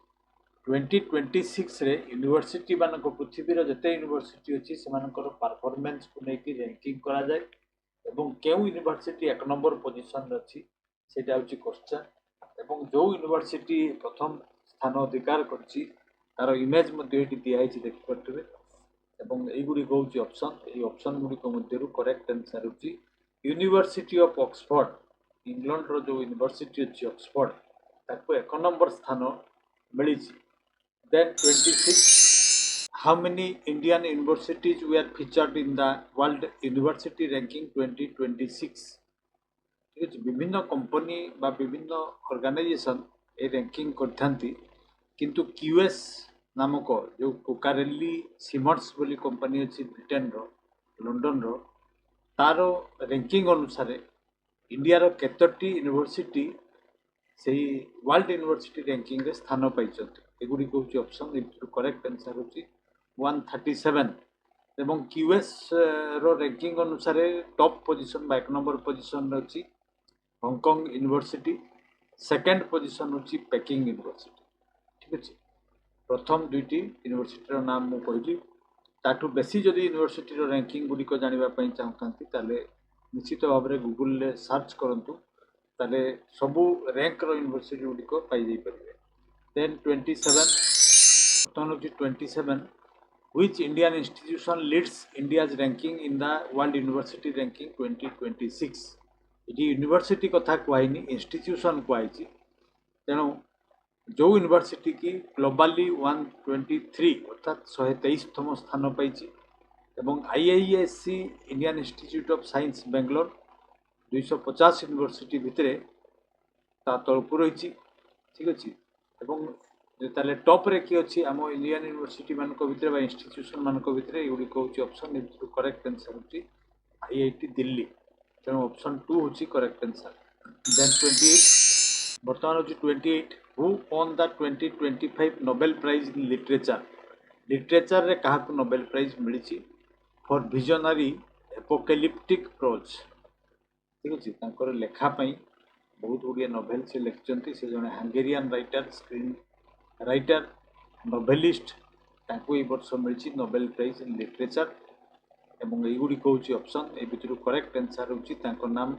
2026 रे यूनिवर्सिटी मानक पृथ्वीर जते यूनिवर्सिटी अच्छी से परफॉर्मेंस को लेकिन रैंकिंग करा जाए एवं केउ यूनिवर्सिटी एक नंबर पोजीशन अच्छी सेटा होची क्वेश्चन एवं जो यूनिवर्सिटी प्रथम स्थान अधिकार करछि तार इमेज मध्ये एटी दिया है देखि पड़तबे एवं एई गुडी कहउची ऑप्शन एई ऑप्शन गुडी को मध्यरु करेक्ट आंसर होची यूनिवर्सिटी ऑफ ऑक्सफोर्ड इंग्लैंड रो जो यूनिवर्सिटी अछि ऑक्सफोर्ड ताको एक नंबर स्थान मिली then 26 how many Indian universities were featured in the world university ranking 2026 ठीक है विभिन्न कंपनी बा विभिन्न ऑर्गेनाइजेशन ए रैंकिंग करथांती किंतु क्यूएस नामक जो कोकारेली सिमन्स बोली कंपनी अछि ब्रिटेन रो लंडन रो तारो रैंकिंग अनुसार इंडिया रो केतोटी यूनिवर्सिटी से वर्ल्ड यूनिवर्सिटी रैंकिंग रे स्थान पाइछथि एगुडी कहउची ऑप्शन करेक्ट आंसर होची 137 एवं क्यूएस रो रैंकिंग अनुसार टॉप पोजीशन बा एक नंबर पोजीशन अछि हांगकांग यूनिवर्सिटी सेकंड पोजीशन होची पेकिंग यूनिवर्सिटी ठीक अछि प्रथम दुईटी यूनिवर्सिटी रो नाम मु कहली ताठू बेसी जदि यूनिवर्सिटी रो रैंकिंग गुडी को जानिबा पई चाहतांती ताले निश्चित भाव में गूगल रे सर्च करंतु ताले सबु रैंक रो यूनिवर्सिटी गुडी को पाई जाई परिबे then 27 which Indian institution leads India's ranking in the world university ranking 2026 इटी university कथा कहनी इंस्टीट्यूशन कही तेणु जो यूनिवर्सिटी की ग्लोबाली 123 अर्थात 123तम स्थान पाई एवं IISc Indian institute of science Bangalore 250 university भितर ता तलकू रही ठीक अच्छे एवं ताले टॉप रे की अछि आम इंडियन यूनिवर्सिटी मानक भितर बा इंस्टीट्यूशन मानक भितर एगुडी कहउची ऑप्शन करेक्ट आंसर होची IIT दिल्ली तेणु ऑप्शन 2 होची करेक्ट आंसर देन 28 वर्तमान होची 28 who won the 2025 Nobel prize in literature रे काहा को नोबेल प्राइज मिली फॉर विजनरी एपोकैलिप्टिक प्रोज ठीक अछि तांकर लेखा पई बहुत गुड़िया नोभेल से लिखिं से जड़े हांगेरियन राइटर स्क्रीन राइटर नोभेलिस्ट तांको वर्ष मिली नोबेल प्राइज इन लिटरेचर एवं युड़ी कहूँ ऑप्शन ए भितर करेक्ट आंसर होची नाम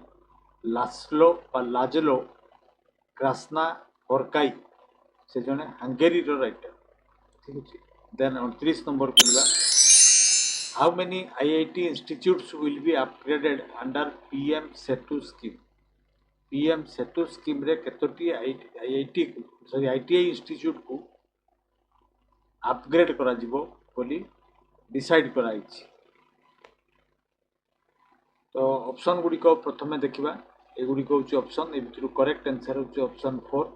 ଲାସ୍ଲୋ ବା ଲାଜଲୋ କ୍ରାସ୍ନା ହରକାଇ ସେ ଜଣେ ହାଙ୍ଗେରୀର ରାଇଟର। ଠିକ୍ ଅଛି। ଦେନ୍ 29 ନମ୍ବରକୁ ଯିବା। How many IIT institutes will be upgraded under PM Setu scheme. PM Setu ସ୍କିମ୍ରେ କେତୋଟି ଆଇଟିଆଇ ଇନଷ୍ଟିଚ୍ୟୁଟ୍କୁ ଆପଗ୍ରେଡ୍ କରାଯିବ ବୋଲି ଡିସାଇଡ୍ କରାଯାଇଛି। ତ ଅପସନ୍ ଗୁଡ଼ିକ ପ୍ରଥମେ ଦେଖିବା। ଏଗୁଡ଼ିକ ହେଉଛି ଅପସନ୍, ଏ ଭିତରୁ କରେକ୍ଟ ଆନ୍ସର୍ ହେଉଛି ଅପସନ୍ 4।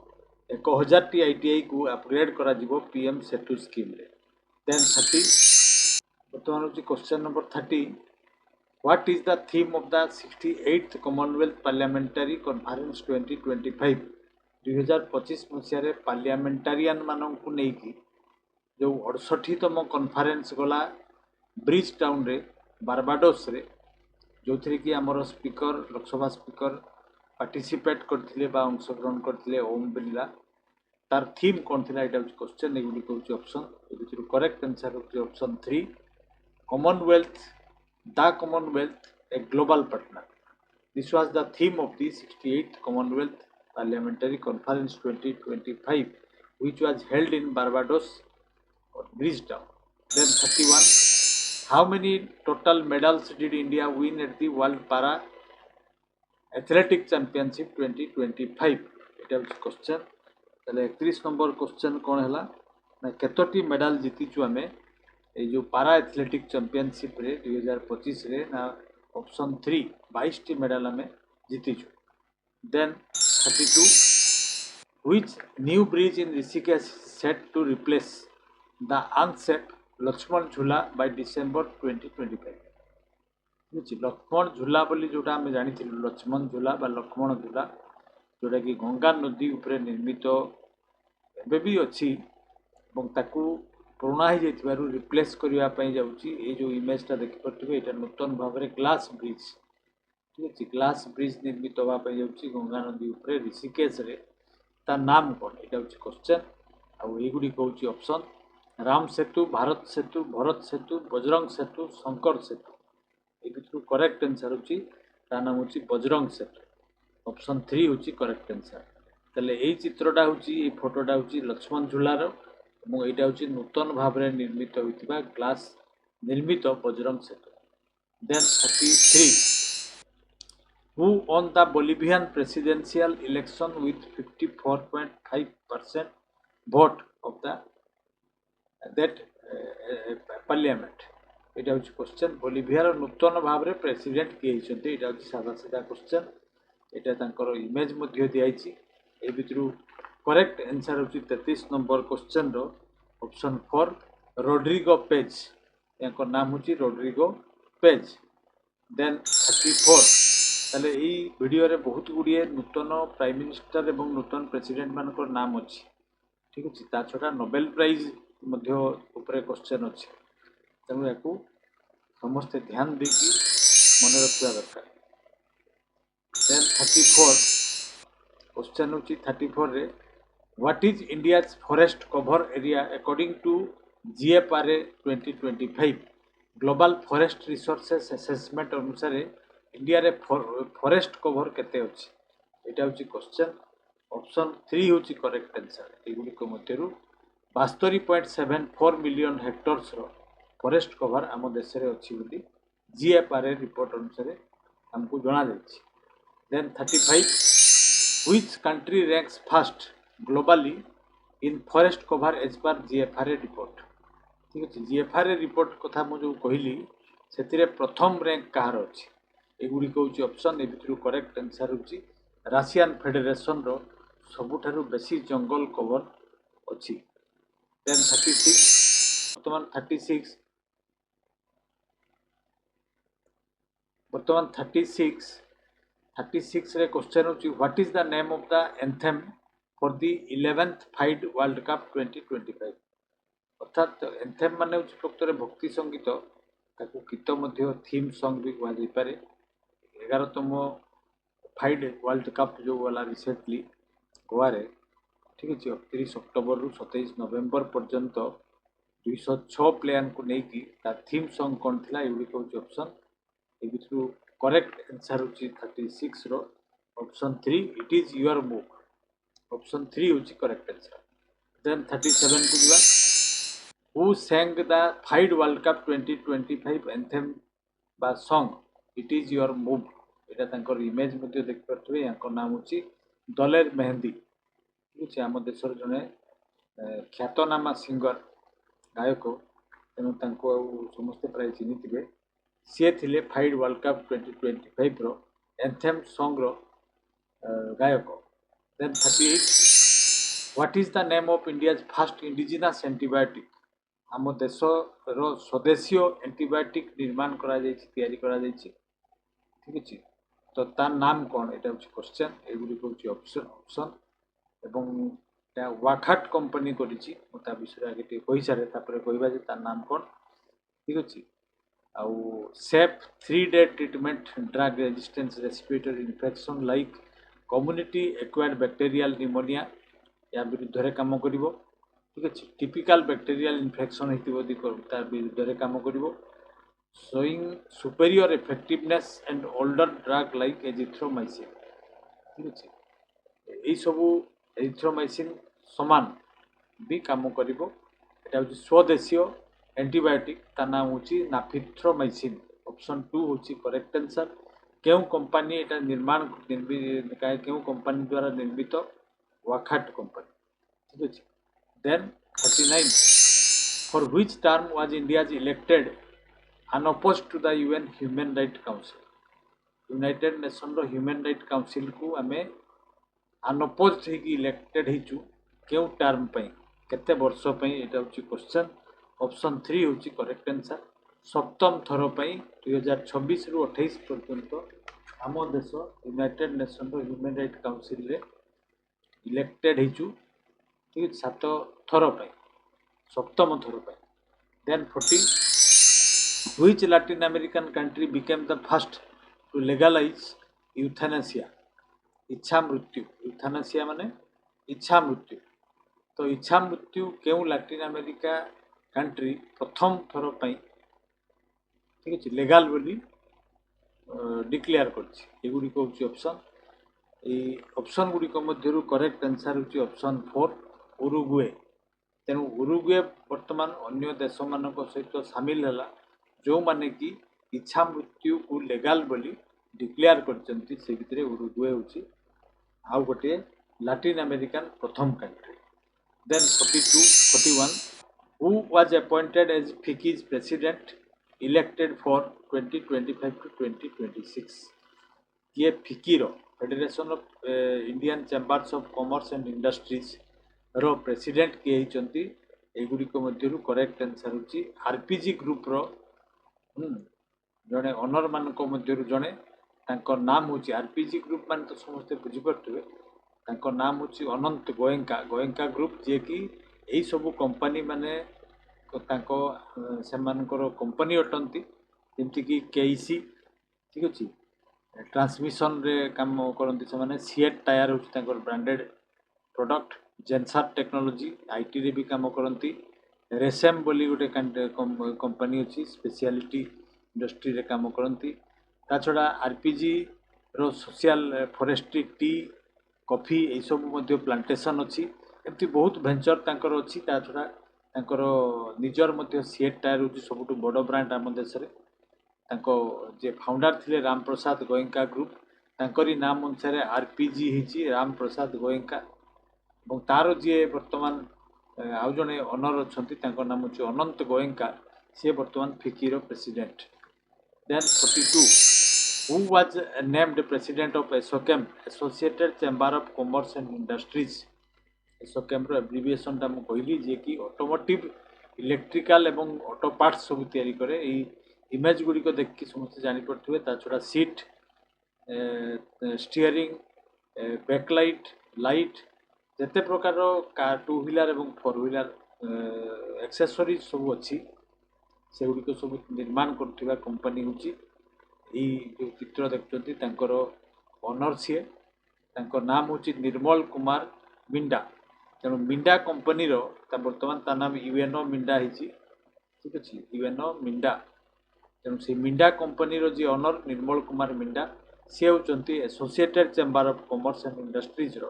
1000ଟି ଆଇଟିଆଇକୁ ଆପଗ୍ରେଡ୍ କରାଯିବ ପିଏମ୍ ସେତୁ ସ୍କିମ୍ରେ। ଦେନ୍ 30 ବର୍ତ୍ତମାନ ହେଉଛି question number 30। What is the theme of the 68th Commonwealth Parliamentary Conference 2025? 2025 ମସିହାରେ ପାର୍ଲିଆମେଣ୍ଟାରିଆନ ମାନଙ୍କୁ ନେଇକି ଯେଉଁ 68ତମ କନଫରେନ୍ସ ଗଲା ବ୍ରିଜ୍ ଟାଉନରେ ବାରବାଡୋସରେ, ଯେଉଁଥିରେ କି ଆମର ସ୍ପିକର ଲୋକସଭା ସ୍ପିକର ପାର୍ଟିସିପେଟ୍ କରିଥିଲେ ବା ଅଂଶଗ୍ରହଣ କରିଥିଲେ ଓମ୍ ବିର୍ଲା। ତାର ଥିମ୍ କ'ଣ ଥିଲା, ଏଇଟା ହେଉଛି କ୍ୱେଶ୍ଚନ୍। ଏଗୁଡ଼ିକ ହେଉଛି ଅପସନ୍। ଏ ଭିତରୁ କରେକ୍ଟ ଆନ୍ସର୍ ହେଉଛି option 3। Commonwealth, the Commonwealth, a global partner. This was the theme of the 68th Commonwealth Parliamentary Conference 2025, which was held in Barbados or Bridgetown. Then 31. How many total medals did India win at the World Para Athletic Championship 2025? এটা হচ্ছে question. তাহলে 31 নম্বর question কোণ ହେଲା না କେତୋଟି medal ଜିତିଛୁ ଆମେ এই ଯେଉଁ ପାରା ଏଥଲେଟିକ୍ ଚାମ୍ପିଅନସିପ୍ରେ 2025ରେ? ନା ଅପସନ୍ 3 22ଟି ମେଡାଲ ଆମେ ଜିତିଛୁ। ଦେନ୍ 32 which new bridge in Rishikesh is set to replace the unset Lakshman ଝୁଲା by December 2025? ବୁଝି ଲକ୍ଷ୍ମଣ ଝୁଲା ବୋଲି ଯେଉଁଟା ଆମେ ଜାଣିଥିଲୁ, ଲକ୍ଷ୍ମଣ ଝୁଲା ବା ଲକ୍ଷ୍ମଣ ଝୁଲା, ଯେଉଁଟାକି ଗଙ୍ଗା ନଦୀ ଉପରେ ନିର୍ମିତ ଏବେ ବି ଅଛି ଏବଂ ତାକୁ ପୁରୁଣା ହେଇଯାଇଥିବାରୁ ରିପ୍ଲେସ୍ କରିବା ପାଇଁ ଯାଉଛି। ଏଇ ଯେଉଁ ଇମେଜଟା ଦେଖିପାରୁଥିବେ, ଏଇଟା ନୂତନ ଭାବରେ ଗ୍ଲାସ୍ ବ୍ରିଜ୍, ଠିକ୍ ଅଛି, ଗ୍ଲାସ୍ ବ୍ରିଜ୍ ନିର୍ମିତ ହେବା ପାଇଁ ଯାଉଛି ଗଙ୍ଗା ନଦୀ ଉପରେ ଋଷିକେଶରେ। ତା ନାମ କ'ଣ, ଏଇଟା ହେଉଛି କ୍ୱେଶ୍ଚନ୍। ଆଉ ଏଇଗୁଡ଼ିକ ହେଉଛି ଅପସନ୍। ରାମ ସେତୁ, ଭାରତ ସେତୁ, ଭରତ ସେତୁ, ବଜରଙ୍ଗ ସେତୁ, ଶଙ୍କର ସେତୁ। ଏ ଭିତରୁ କରେକ୍ଟ ଆନ୍ସର୍ ହେଉଛି, ତା ନାମ ହେଉଛି ବଜରଙ୍ଗ ସେତୁ। ଅପସନ୍ 3 ହେଉଛି କରେକ୍ଟ ଆନ୍ସର୍। ତାହେଲେ ଏଇ ଚିତ୍ରଟା ହେଉଛି, ଏଇ ଫଟୋଟା ହେଉଛି ଲକ୍ଷ୍ମଣ ଝୁଲାର ଏବଂ ଏଇଟା ହେଉଛି ନୂତନ ଭାବରେ ନିର୍ମିତ ହୋଇଥିବା ଗ୍ଲାସ୍ ନିର୍ମିତ ବଜରଙ୍ଗ ସେତୁ। ଦେନ୍ 33 who won the Bolivian presidential election with 54.5% vote of the that parliament? এটা হচ্ছে কোশ্চেন। বলিভিয়ার নূতন ভাবে প্রেସିଡେଣ୍ଟ କିଏ ହେଇଛନ୍ତି, ଏଇଟା ହେଉଛି ସାଧା ସିଧା କୋଶ୍ଚେନ୍। ଏଇଟା ତାଙ୍କର ଇମେଜ୍ ମଧ୍ୟ ଦିଆଯାଇଛି। ଏ ଭିତରୁ କରେକ୍ଟ ଆନ୍ସର୍ ହେଉଛି 33 ନମ୍ବର କୋଶ୍ଚେନ୍ର ଅପସନ୍ 4 ରୋଡ୍ରିଗୋ ପେଜ୍। ତାଙ୍କ ନାମ ହେଉଛି ରୋଡ୍ରିଗୋ ପେଜ୍। ଦେନ୍ 34 ତାହେଲେ ଏଇ ଭିଡ଼ିଓରେ ବହୁତ ଗୁଡ଼ିଏ ନୂତନ ପ୍ରାଇମ୍ ମିନିଷ୍ଟର ଏବଂ ନୂତନ ପ୍ରେସିଡେଣ୍ଟ ମାନଙ୍କର ନାମ ଅଛି, ଠିକ୍ ଅଛି। ତା ଛଡ଼ା ନୋବେଲ ପ୍ରାଇଜ୍ ମଧ୍ୟ ଉପରେ କୋଶ୍ଚେନ୍ ଅଛି, ତେଣୁ ୟାକୁ ସମସ୍ତେ ଧ୍ୟାନ ଦେଇକି ମନେ ରଖିବା ଦରକାର। ଦେନ୍ 34 କୋଶ୍ଚେନ୍ ହେଉଛି 34ରେ what is India's forest cover area according to GFRA 2025? Global Forest Resources Assessment ଅନୁସାରେ ଇଣ୍ଡିଆରେ ଫରେଷ୍ଟ କଭର୍ କେତେ ଅଛି? ଏଇଟା ହେଉଛି କୋଶ୍ଚେନ୍। ଅପସନ୍ 3 ହେଉଛି କରେକ୍ଟ ଆନ୍ସର୍। ଏଗୁଡ଼ିକ ମଧ୍ୟରୁ 72.74 ମିଲିୟନ ହେକ୍ଟର୍ସର ଫରେଷ୍ଟ କଭର୍ ଆମ ଦେଶରେ ଅଛି ବୋଲି GFRA ରିପୋର୍ଟ ଅନୁସାରେ ଆମକୁ ଜଣାଯାଇଛି। ଦେନ୍ 35 which country ranks first globally in forest cover as per GFRA report? ଠିକ୍ ଅଛି, GFRA ରିପୋର୍ଟ କଥା ମୁଁ ଯେଉଁ କହିଲି ସେଥିରେ ପ୍ରଥମ ର୍ୟାଙ୍କ କାହାର ଅଛି? ଏଗୁଡ଼ିକ ହେଉଛି ଅପସନ୍। ଏ ଭିତରୁ କରେକ୍ଟ ଆନ୍ସର୍ ହେଉଛି ରାସିଆନ୍ ଫେଡେରେସନ୍ର ସବୁଠାରୁ ବେଶୀ ଜଙ୍ଗଲ କଭର ଅଛି। ଦେନ୍ 36 ବର୍ତ୍ତମାନ 36ରେ କ୍ୱେଶ୍ଚନ୍ ହେଉଛି what is the name of the anthem for the 11th FIDE World Cup 2025? ଅର୍ଥାତ୍ ଏନ୍ଥେମ୍ ମାନେ ହେଉଛି ପ୍ରକୃତରେ ଭକ୍ତି ସଙ୍ଗୀତ, ତାକୁ ଗୀତ ମଧ୍ୟ ଥିମ୍ ସଙ୍ଗ୍ ବି କୁହାଯାଇପାରେ। 11ତମ ଫାଇଡ୍ ୱାର୍ଲଡ କପ୍ ଯେଉଁ ଗଲା ରିସେଣ୍ଟଲି ଗୋଆରେ, ଠିକ୍ ଅଛି, 31 ଅକ୍ଟୋବରରୁ 27 ନଭେମ୍ବର ପର୍ଯ୍ୟନ୍ତ 206 ପ୍ଲେୟାରଙ୍କୁ ନେଇକି ତା ଥିମ୍ ସଙ୍ଗ୍ କ'ଣ ଥିଲା? ଏଗୁଡ଼ିକ ହେଉଛି ଅପସନ୍। ଏ ଭିତରୁ କରେକ୍ଟ ଆନ୍ସର୍ ହେଉଛି 36ର option 3 it is your move option 3 होची करेक्ट आंसर देन 37 को दिबा who sang the fight world cup 2025 anthem बा song it is your move এটা ତାଙ୍କର ଇମେଜ ମଧ୍ୟ ଦେଖିପାରୁଥିବେ ୟାଙ୍କ ନାମ ହେଉଛି ଦଲେର ମେହେନ୍ଦି ଠିକ ଅଛି ଆମ ଦେଶର ଜଣେ ଖ୍ୟାତନାମା ସିଙ୍ଗର ଗାୟକ ତେଣୁ ତାଙ୍କୁ ଆଉ ସମସ୍ତେ ପ୍ରାୟ ଚିହ୍ନିଥିବେ ସିଏ ଥିଲେ ଫାଇଟ୍ ୱାର୍ଲଡ କପ୍ 2025ର ଏନ୍ଥେମ୍ ସଙ୍ଗ୍ର ଗାୟକ then 38 what is the name of India's first indigenous antibiotic ଆମ ଦେଶର ସ୍ୱଦେଶୀୟ ଆଣ୍ଟିବାୟୋଟିକ୍ ନିର୍ମାଣ କରାଯାଇଛି ତିଆରି କରାଯାଇଛି ଠିକ ଅଛି ତ ତାର ନାମ କ'ଣ ଏଇଟା ହେଉଛି କ୍ୱେଶ୍ଚନ୍ ଏଗୁଡ଼ିକ ହେଉଛି ଅପସନ୍ ଏବଂ এটা ওয়াখাট কোম্পানি করেছি ମୁଁ ତା ବିଷୟରେ ଆଗେ ଟିକେ କହିସାରେ ତାପରେ କହିବା ଯେ ତାର ନାମ କ'ଣ ଠିକ ଅଛି ଆଉ safe 3-day treatment drug resistance respiratory infection like community acquired bacterial pneumonia ୟା ବିରୁଦ୍ଧରେ କାମ କରିବ ଠିକ ଅଛି ଟିପିକାଲ ବ୍ୟାକ୍ଟେରିଆଲ ଇନଫେକ୍ସନ୍ ହେଇଥିବ ଯଦି ତା ବିରୁଦ୍ଧରେ କାମ କରିବ showing superior effectiveness and older drug like azithromycin ঠিক আছে এই ସବୁ ଏରିଥ୍ରୋମାଇସିନ୍ ସମାନ ବି କାମ କରିବ এটা ହେଉଛି ସ୍ୱଦେଶୀୟ ଆଣ୍ଟିବାୟୋଟିକ୍ ତା ନାମ ହେଉଛି ନାଫିଥ୍ରୋମାଇସିନ୍ ଅପସନ୍ 2 ହେଉଛି କରେକ୍ଟ ଆନ୍ସର କେଉଁ କମ୍ପାନୀ এটা ନିର୍ମାଣ କେଉଁ କମ୍ପାନୀ ଦ୍ୱାରା ନିର୍ମିତ ୱାଖାଟ କମ୍ପାନୀ ଠିକ ଅଛି then 39 for which term was India's elected unopposed to the UN Human Rights Council United ନେସନ୍ର ହ୍ୟୁମାନ୍ ରାଇଟ୍ କାଉନସିଲ୍କୁ ଆମେ ଅନଅପୋଜ୍ଡ ହେଇକି ଇଲେକ୍ଟେଡ୍ ହେଇଛୁ କେଉଁ ଟର୍ମ ପାଇଁ କେତେ ବର୍ଷ ପାଇଁ ଏଇଟା ହେଉଛି କ୍ୱେଶ୍ଚନ୍ ଅପସନ୍ 3 ହେଉଛି କରେକ୍ଟ ଆନ୍ସର ସପ୍ତମ ଥର ପାଇଁ 2026ରୁ 28 ପର୍ଯ୍ୟନ୍ତ ଆମ ଦେଶ ୟୁନାଇଟେଡ୍ ନେସନ୍ର ହ୍ୟୁମାନ୍ ରାଇଟ୍ କାଉନସିଲ୍ରେ ଇଲେକ୍ଟେଡ୍ ହେଇଛୁ ଠିକ ଅଛି 7 ଥର ପାଇଁ ସପ୍ତମ ଥର ପାଇଁ ଦେନ୍ 40 Which Latin American country became the first to legalize euthanasia? इच्छा मृत्यु euthanasia माने इच्छा मृत्यु तो इच्छा मृत्यु केउ लैटिन अमेरिका कंट्री प्रथम थर पई ठीक अछि लेगाल बोली डिक्लेयर करछि एगुडी को होछि ऑप्शन ए ऑप्शन गुडी को मध्यरु करेक्ट आंसर होछि ऑप्शन 4 उरुग्वे तेनु उरुग्वे वर्तमान अन्य देश मानक सहित शामिल हला जो माने कि इच्छा मृत्यु को लेगाल बोली डिक्लेयर करचंती से भितरे उरुग्वे होछि आउ गोटे लैटिन अमेरिकन प्रथम country then 42 41 who was appointed as FICI's president elected for 2025 to 2026 ये FICI रो Federation of Indian Chambers of Commerce and Industries रो प्रेसिडेंट किए हिचंती एगुडी को मध्यरु करेक्ट आंसर होछि आरपीजी ग्रुप रो जड़े ऑनर मान मध्य जड़े नाम हूँ आरपीजी ग्रुप मान तो समस्ते बुझीपे नाम हूँ अनंत गोयंका गोयंका ग्रुप जी कि यही सब कंपनी माने कंपनी अटंती जमती कि केईसी ठीक अच्छे ट्रांसमिशन रे काम करती से माने सीएट टायर हूँ branded product Zensar technology IT रे भी काम करती रेसेम बोली गोटे कंपनी अच्छी स्पेशलिटी इंडस्ट्री रे काम करती ता छड़ा आरपीजी रो सोशल फॉरेस्ट्री टी कॉफी ये सब मध्य प्लांटेशन अच्छी एमती बहुत वेंचर तांकर अच्छी ता छड़ा तांकर निजर मध्य सीएट टायर होची सबुठु बड़ ब्रांड आम देश रे तांको जे फाउंडर थिले राम प्रसाद गोयंका ग्रुप तांकरी नाम अनुसार आरपीजी हिची राम प्रसाद गोयंका और तार जी वर्तमान आउ जड़े ऑनर अच्छा नाम हूँ अनंत गोयंका सी बर्तमान फिकिर president then 42 who was named president of ASSOCHAM Associated Chamber of Commerce and Industries ASSOCHAM रो एब्रिविएशन टा मु कहली जे कि ऑटोमोटिव इलेक्ट्रिकल एवं ऑटो पार्ट्स सब तैयारी करे ई इमेज गुडी को देख के समस्त जानि पड़थुवे ता छोड़ा सीट स्टीयरिंग बैकलाइट लाइट जिते प्रकार कार टू व्हीलर और फोर व्हीलर एक्सेसरीज सब अच्छी से गुड़िक सब निर्माण कर कंपनी हूँ जो चित्र देखते ऑनर सी नाम हूँ निर्मल कुमार मिंडा तेणु मिंडा कंपनी बर्तमान ता नाम यूएनओ मिंडा ठीक अच्छे यूएनओ मिंडा तेणु से मिंडा कंपनी जी ऑनर निर्मल कुमार मिंडा सी होती Associated Chamber of Commerce and Industries रो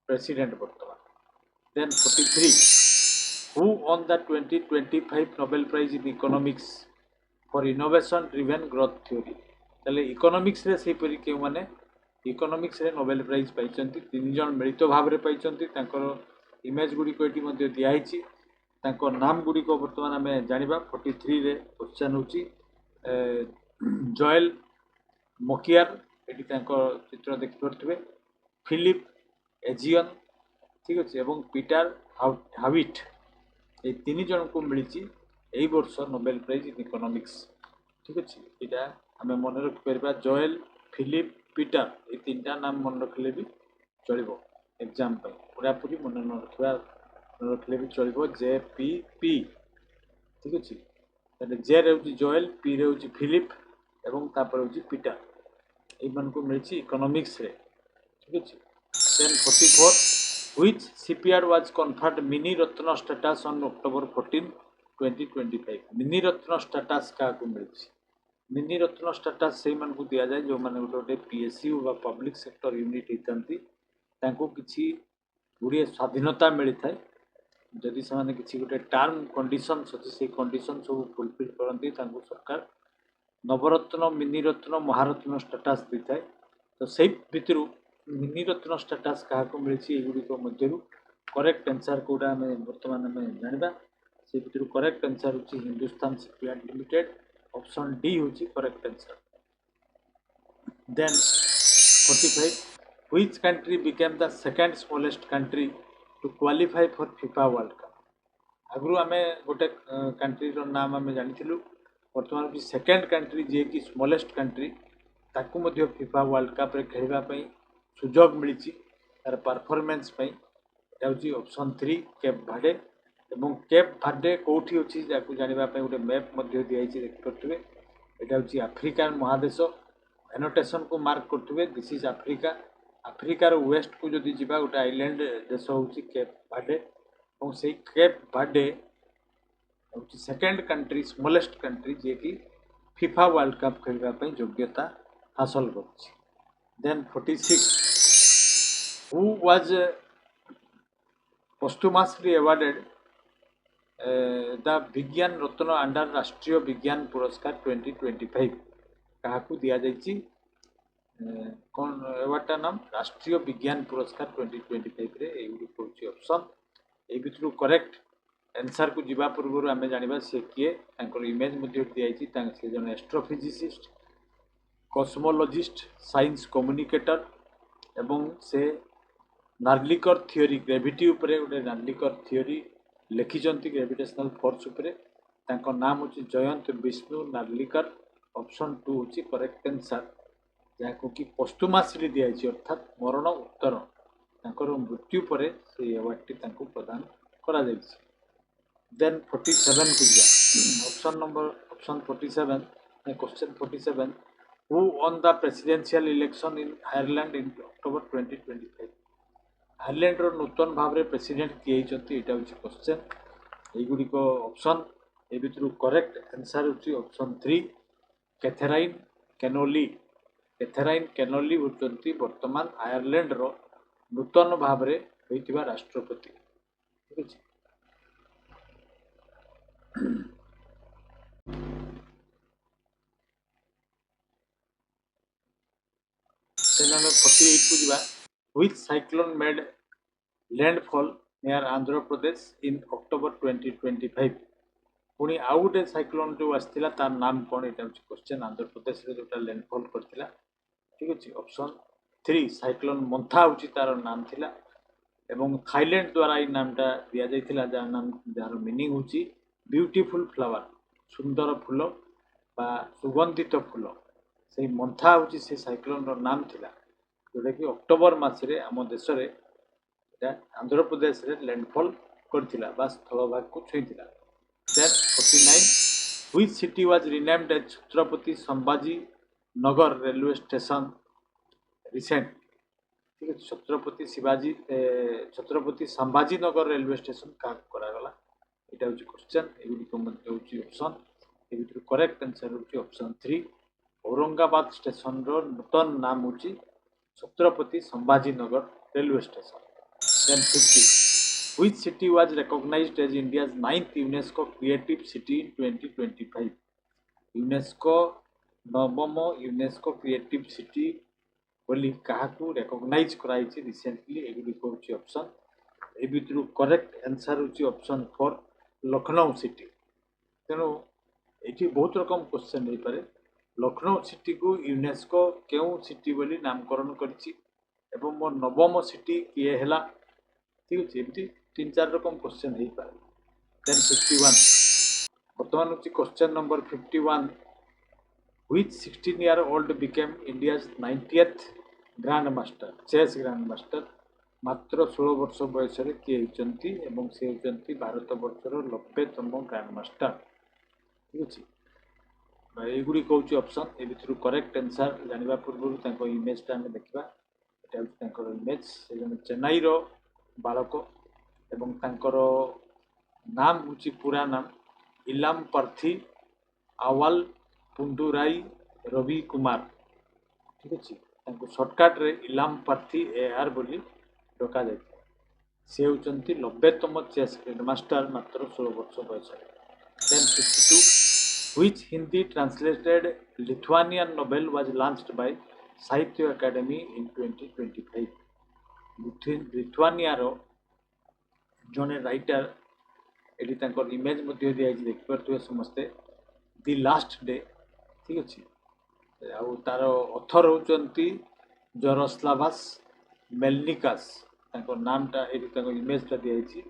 प्रेसिडेंट बर्तमान। Then 43 who won the 2025 Nobel prize in economics for innovation driven growth theory. ताले इकोनॉमिक्स रे सेपरि के माने इकोनॉमिक्स रे नोबेल प्राइज पाइछन्ति 3 जन मिलित भाव रे पाइछन्ति। तांकर इमेज गुडी को एटी मध्ये दिया हिची। तांको नाम गुडी को वर्तमान हमें जानिबा। 43 रे क्वेश्चन होची जोएल मोकियार एटी तांको चित्र देखि परथिबे। फिलिप एजियन ठीक अछि एवं पीटर हाविट ए 3 जन को मिलिची एई वर्ष नोबेल प्राइज इन इकोनॉमिक्स। ठीक अछि एटा हमें मन रख परबा। जोएल फिलिप पीटर ए तीनटा नाम मन रखले भी चलिबो एग्जाम पे। पूरा पूरी मन न रखले भी चलिबो। जे पी पी ठीक अछि ताले जे रे होची जोएल पी रे होची फिलिप एवं तापर होची पीटर ए मन को मिलिची इकोनॉमिक्स रे। ठीक अछि then 44 which shipyard was conferred mini ratna status on October 14 2025। Mini ratna status का को मिलिची। मिनी रत्न status से मन को दिया जाए जो माने गोटे पीएसयू बा पब्लिक सेक्टर यूनिट हितंती तांको किछि गुड़िए स्वाधीनता मिली थाए। जदि से किसी गोटे टर्म कंडीशन अच्छी से कंडीशन सब फुलफिल करती तांको सरकार नवरत्न मिनी रत्न महारत्न स्टेटस दी थाए। तो से भितर मिनी रत्न स्टेटस क्या मिली एगुड़िक मध्य करेक्ट आंसर कौटा आम बर्तमान आम जाना से भितर करेक्ट आंसर हूँ Hindustan Shipyard Limited option D हूँ correct answer. Then 45 which country became the second smallest country to qualify for FIFA World Cup। आगु आम गोटे कंट्री नाम आम जानी बर्तमान की सेकेंड कंट्री जी की स्मॉलेस्ट कंट्री ताकू मध्य फिफा वर्ल्ड कप रे खेलवाई सुजोग मिली तार परफॉर्मेंस हूँ ऑप्शन 3 केप भाडे। एवं केप भाडे कौटी अच्छी जानापी गोटे मैप दिखाई देखिपे। यहाँ हूँ आफ्रिकान महादेश एनोटेशन को मार्क करेंगे दिस इज आफ्रिका। आफ्रिकार वेस्ट को जदि जीवा गोटे आइलैंड देश हूँ केप भाडे और से केप भाडे हूँ सेकेंड कंट्री स्मॉलेस्ट कंट्री जी की फिफा वर्ल्ड कप खेलवाई योग्यता हासिल कर। Then 46 who was posthumously awarded the Vigyan Ratna under राष्ट्रीय विज्ञान पुरस्कार 2025 क्या दिया जाइए कौन अवार्डटा नाम राष्ट्रीय विज्ञान पुरस्कार 2025 रे एगुड़ी हूँ ऑप्शन ए भितर करेक्ट आंसर को जीवा पूर्व आम जाना सी किए इमेज दिखाई से जन एस्ट्रोफिजिसिस्ट कस्मोलॉजिस्ट साइंस कम्युनिकेटर एवं से नार्लिकर थियोरी ग्रेविटी उपरे गोटे नार्लिकर थियोरी लिखिंट ग्रेविटेशनल फोर्स उपरे तांको नाम हूँ जयंत विष्णु नार्लिकर ऑप्शन 2 हूँ करेक्ट आंसर जहाँ कि पोस्टुमासली दिखाई अर्थात मरण उत्तर मृत्यु पर से अवार्ड टी प्रदान करा जायछि। देन 47 को option number option 47 question 47 who won the presidential election in Ireland in October 2025। Ireland रो नूतन भाव में प्रेसिडेंट किए यहाँ हूँ क्वेश्चन युड़िक ऑप्शन ए भितर करेक्ट आंसर हूँ ऑप्शन 3 कैथेराइन केनोली। कैथेराइन केनोली होती वर्तमान आयरलैंड रो नूतन भाव में होइतिबा राष्ट्रपति। ठीक है then आम 48 को जीवा which cyclone made landfall near Andhra Pradesh in October 2025। पुणी आउ गोटे साइक्लोन जो आसाला तार नाम कौन यहाँ हूँ क्वेश्चन आंध्र प्रदेश में जोटा लैंडफॉल करथिला। ठीक अच्छे ऑप्शन 3 साइक्लोन मंथा हूँ तार नाम थिला एवं थाईलैंड द्वारा ये नामटा दिया जाइथिला जार नाम जार मीनिंग हूँ ब्यूटीफुल फ्लावर सुंदर फूल बा सुगंधित फूल से मंथा हूँ से साइक्लोन रो नाम थिला जोटा कि अक्टोबर मासरे आम देश में आंध्र प्रदेश रे लैंडफॉल करथिला बा स्थल भाग को छुईथिला। Then 49 which city was renamed as Chhatrapati Sambhaji Nagar railway station recent. ठीक है छत्रपति संभाजी नगर रेलवे स्टेशन क्या करागला यहाँ हूँ क्वेश्चन एगुड़ी हूँ ऑप्शन ए करेक्ट आंसर हूँ ऑप्शन 3 औरंगाबाद स्टेशन रो नूतन नाम होची Chhatrapati Sambhajinagar railway station. Then 50. Which city was recognized as India's 9th UNESCO Creative City in 2025? UNESCO नवम यूनेस्को क्रिएटिव सिटी बोली काहाकू रेकग्नाइज कराइछि रिसेंटली एग्रीको होची ऑप्शन ए भितरु करेक्ट आंसर होची option 4 Lucknow city. तेणु एठी बहुत रकम क्वेश्चन हो पारे लखनऊ सिटी को यूनेस्को केउ सिटी बोली नामकरण करछि एवं मोर नवम सिटी किए हेला ठीक अछि एमती तीन चार रकम क्वेश्चन हो पारे। देन 51 वर्तमान होची question number 51 which 16-year-old became India's 90th Grandmaster chess Grandmaster मात्र 16 वर्ष बयस किए होती एवं से होती भारत वर्षर 90तम ग्रांडमास्टर ठीक अच्छे युड़िक हूँ ऑप्शन ए भर करेक्ट आंसर जानवा पूर्व इमेज आम देखा यहाँ इमेज से जन चेन्नई बालक एवं तांकर नाम हूँ पूरा नाम इलाम पार्थी आवाल पुंडुराई रवि कुमार ठीक अच्छे सर्टकट रे इलाम पार्थी AR बोली डका जाए से होती 90तम चेस ग्रैंडमास्टर मात्र 16 वर्ष बयस। Then 52 which Hindi translated Lithuanian novel was launched by Sahitya Akademi in 2025 Lithuania रो जने राइटर एटी तांकर इमेज मध्ये दिया देखि परथुवे समस्ते दी लास्ट डे ठीक अच्छे आउ तार ऑथर होचंती जरोस्लावास मेलनिकास नामटा ये इमेजटा दिखाई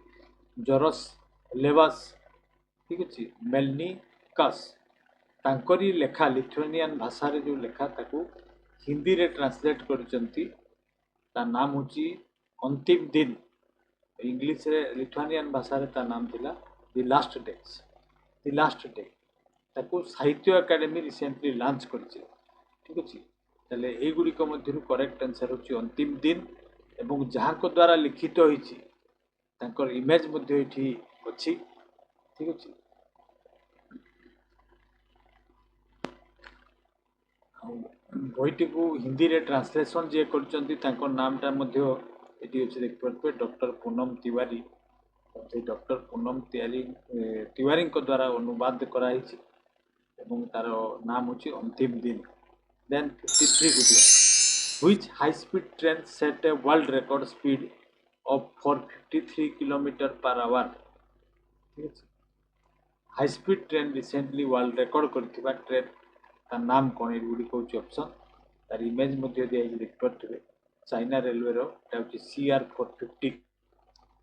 जरस लेवास ठीक अच्छे मेलनिकास तांकरी लेखा लिथुआनियन भाषा रे जो लेखा ताकू हिंदी रे ट्रांसलेट करचंती ता नाम होची अंतिम दिन इंग्लिश रे लिथुआनियन भाषा रे ता नाम थिला द लास्ट डे ताकू साहित्य एकेडमी रिसेंटली लॉन्च करछि ठीक अच्छे ताले ए गुड़िक मध्यरु करेक्ट आंसर होची अंतिम दिन एवं जहाँ को द्वारा लिखित होईची तांकर इमेज मध्ये एठी अछि ठीक अछि बहीटी को हिंदी रे ट्रांसलेशन जे करचंती तांकर नामटा मध्ये एठी अछि देख परबे डॉक्टर पूनम तिवारी से डॉक्टर पूनम तिवारी को द्वारा अनुवाद कराइछि एवं तार नाम होची अंतिम दिन। देन 53 गुटिया which high speed train set a world record speed of 453 km per hour high speed train recently world record करथिबा ट्रेन ता नाम कोन ए गुडी कहउची ऑप्शन तार इमेज मध्ये दिया देख परथिबे चाइना रेलवे रो ताउची CR450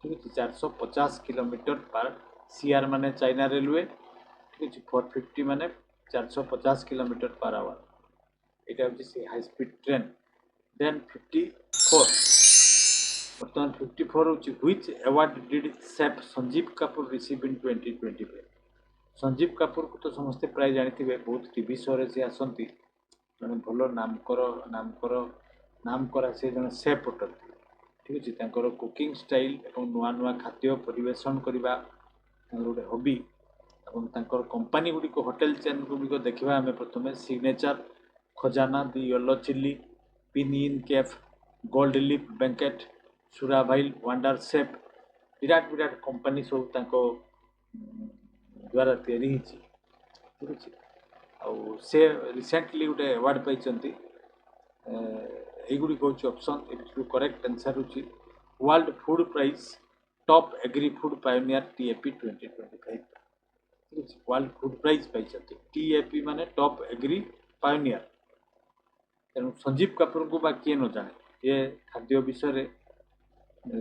ठीक अछि 450 किलोमीटर पर CR माने चाइना रेलवे ठीक अछि 450 माने 450 किलोमीटर पर आवर एटा होची से हाई स्पीड ट्रेन। देन 54 वर्तमान 54 होची which award did chef Sanjeev Kapoor receive in 2025 Sanjeev Kapoor को तो समस्ते प्राय जानिथिबे बहुत टीवी शो रे से आसंती जने भलो नाम करा से जने शेफ होटल ठीक अछि तांकर कुकिंग स्टाइल एवं नुआ नुआ खाद्य परिवेशन करबा तांकर गोटे हॉबी एवं तांकर कंपनी गुडी को होटल चेन गुडी को देखिबा हमें प्रथमे Signature Khazana The Yellow Chilli Pin Cafe Gold Leaf Banquet सुराभाइल वंडर शेफ विराट कंपनी सब तांको द्वारा तैयारी हिची ठीक अछि आउ से रिसेंटली गोटे अवार्ड पाइचंती एगुडी कहउची ऑप्शन ए करेक्ट आंसर होची World Food Prize top agri food pioneer TAP 2025 ठीक अछि वर्ल्ड फूड प्राइज पाइचंती TAP माने टॉप एग्री पायोनियर तेणु संजीव कपूर को बा किए न जाने ये खाद्य विषय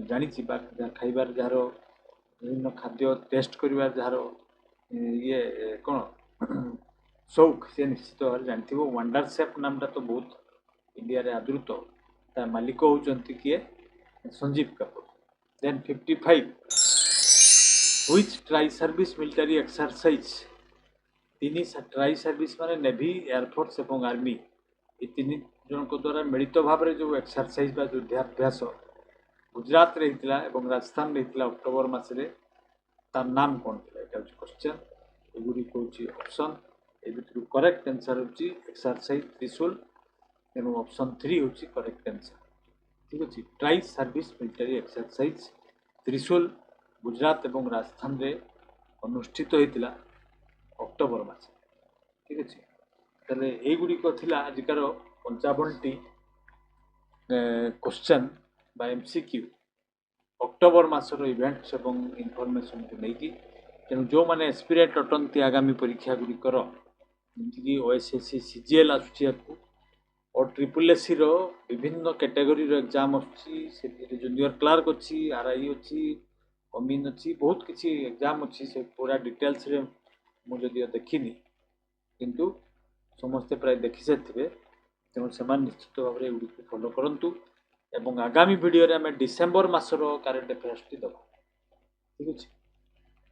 जानी खाइबार जार विभिन्न खाद्य टेस्ट करिबार जार ये कौन शौक से निश्चित भाव जानते वंडर शेफ नामटा तो बहुत इंडिया रे आदृत ता मालिक होचंती किए Sanjeev Kapoor. Then 55 which tri service military exercise तीन ट्राई सर्विस माने नेवी एयरफोर्स एवं आर्मी ये तीन जन को द्वारा मिलित भाव में जो एक्सरसाइज बा युद्धाभ्यास गुजरात रे हितला एवं राजस्थान रे हितला अक्टोबर मास रे तार नाम कौन थिला एटा क्वेश्चन एगुडी कहउची ऑप्शन ए भितर करेक्ट आंसर होची एक्सरसाइज त्रिशूल तेणु ऑप्शन 3 होची करेक्ट आंसर ठीक अच्छे ट्राई सर्विस मिलिटारी एक्सरसाइज त्रिशूल गुजरात और राजस्थान रे अनुष्ठित होता अक्टोबर मास ठीक अच्छे तेल युड़िक आजिकार 55टी क्वेश्चन बा एमसीक्यू अक्टोबर मासर इवेंट्स और इनफॉरमेशन को लेकिन तेणु जो मैंने एस्पिरेंट अटंती आगामी परीक्षा गुड़िकर जमीक ओएसएससी सीजीएल आसूँ और ट्रिपल एससी विभिन्न कैटेगरी एग्जाम आसूँ जूनियर क्लार्क अच्छी आरआई अच्छी कमिन अच्छी बहुत किसी एग्जाम अच्छी से पूरा डिटेल्स रे मुझे देखनी किंतु समस्ते प्राय देखी सारी तेणु से निश्चित भाव में एगुड़ी फॉलो करूँ एवं आगामी वीडियो रे हमें डिसेम्बर मासर करेंट अफेयर्स टी दबा ठीक अच्छे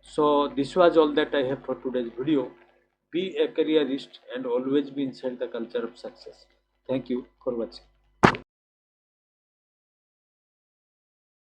So this was all that I have for today's video. Be a careerist and always be inside the culture of success. Thank you for watching.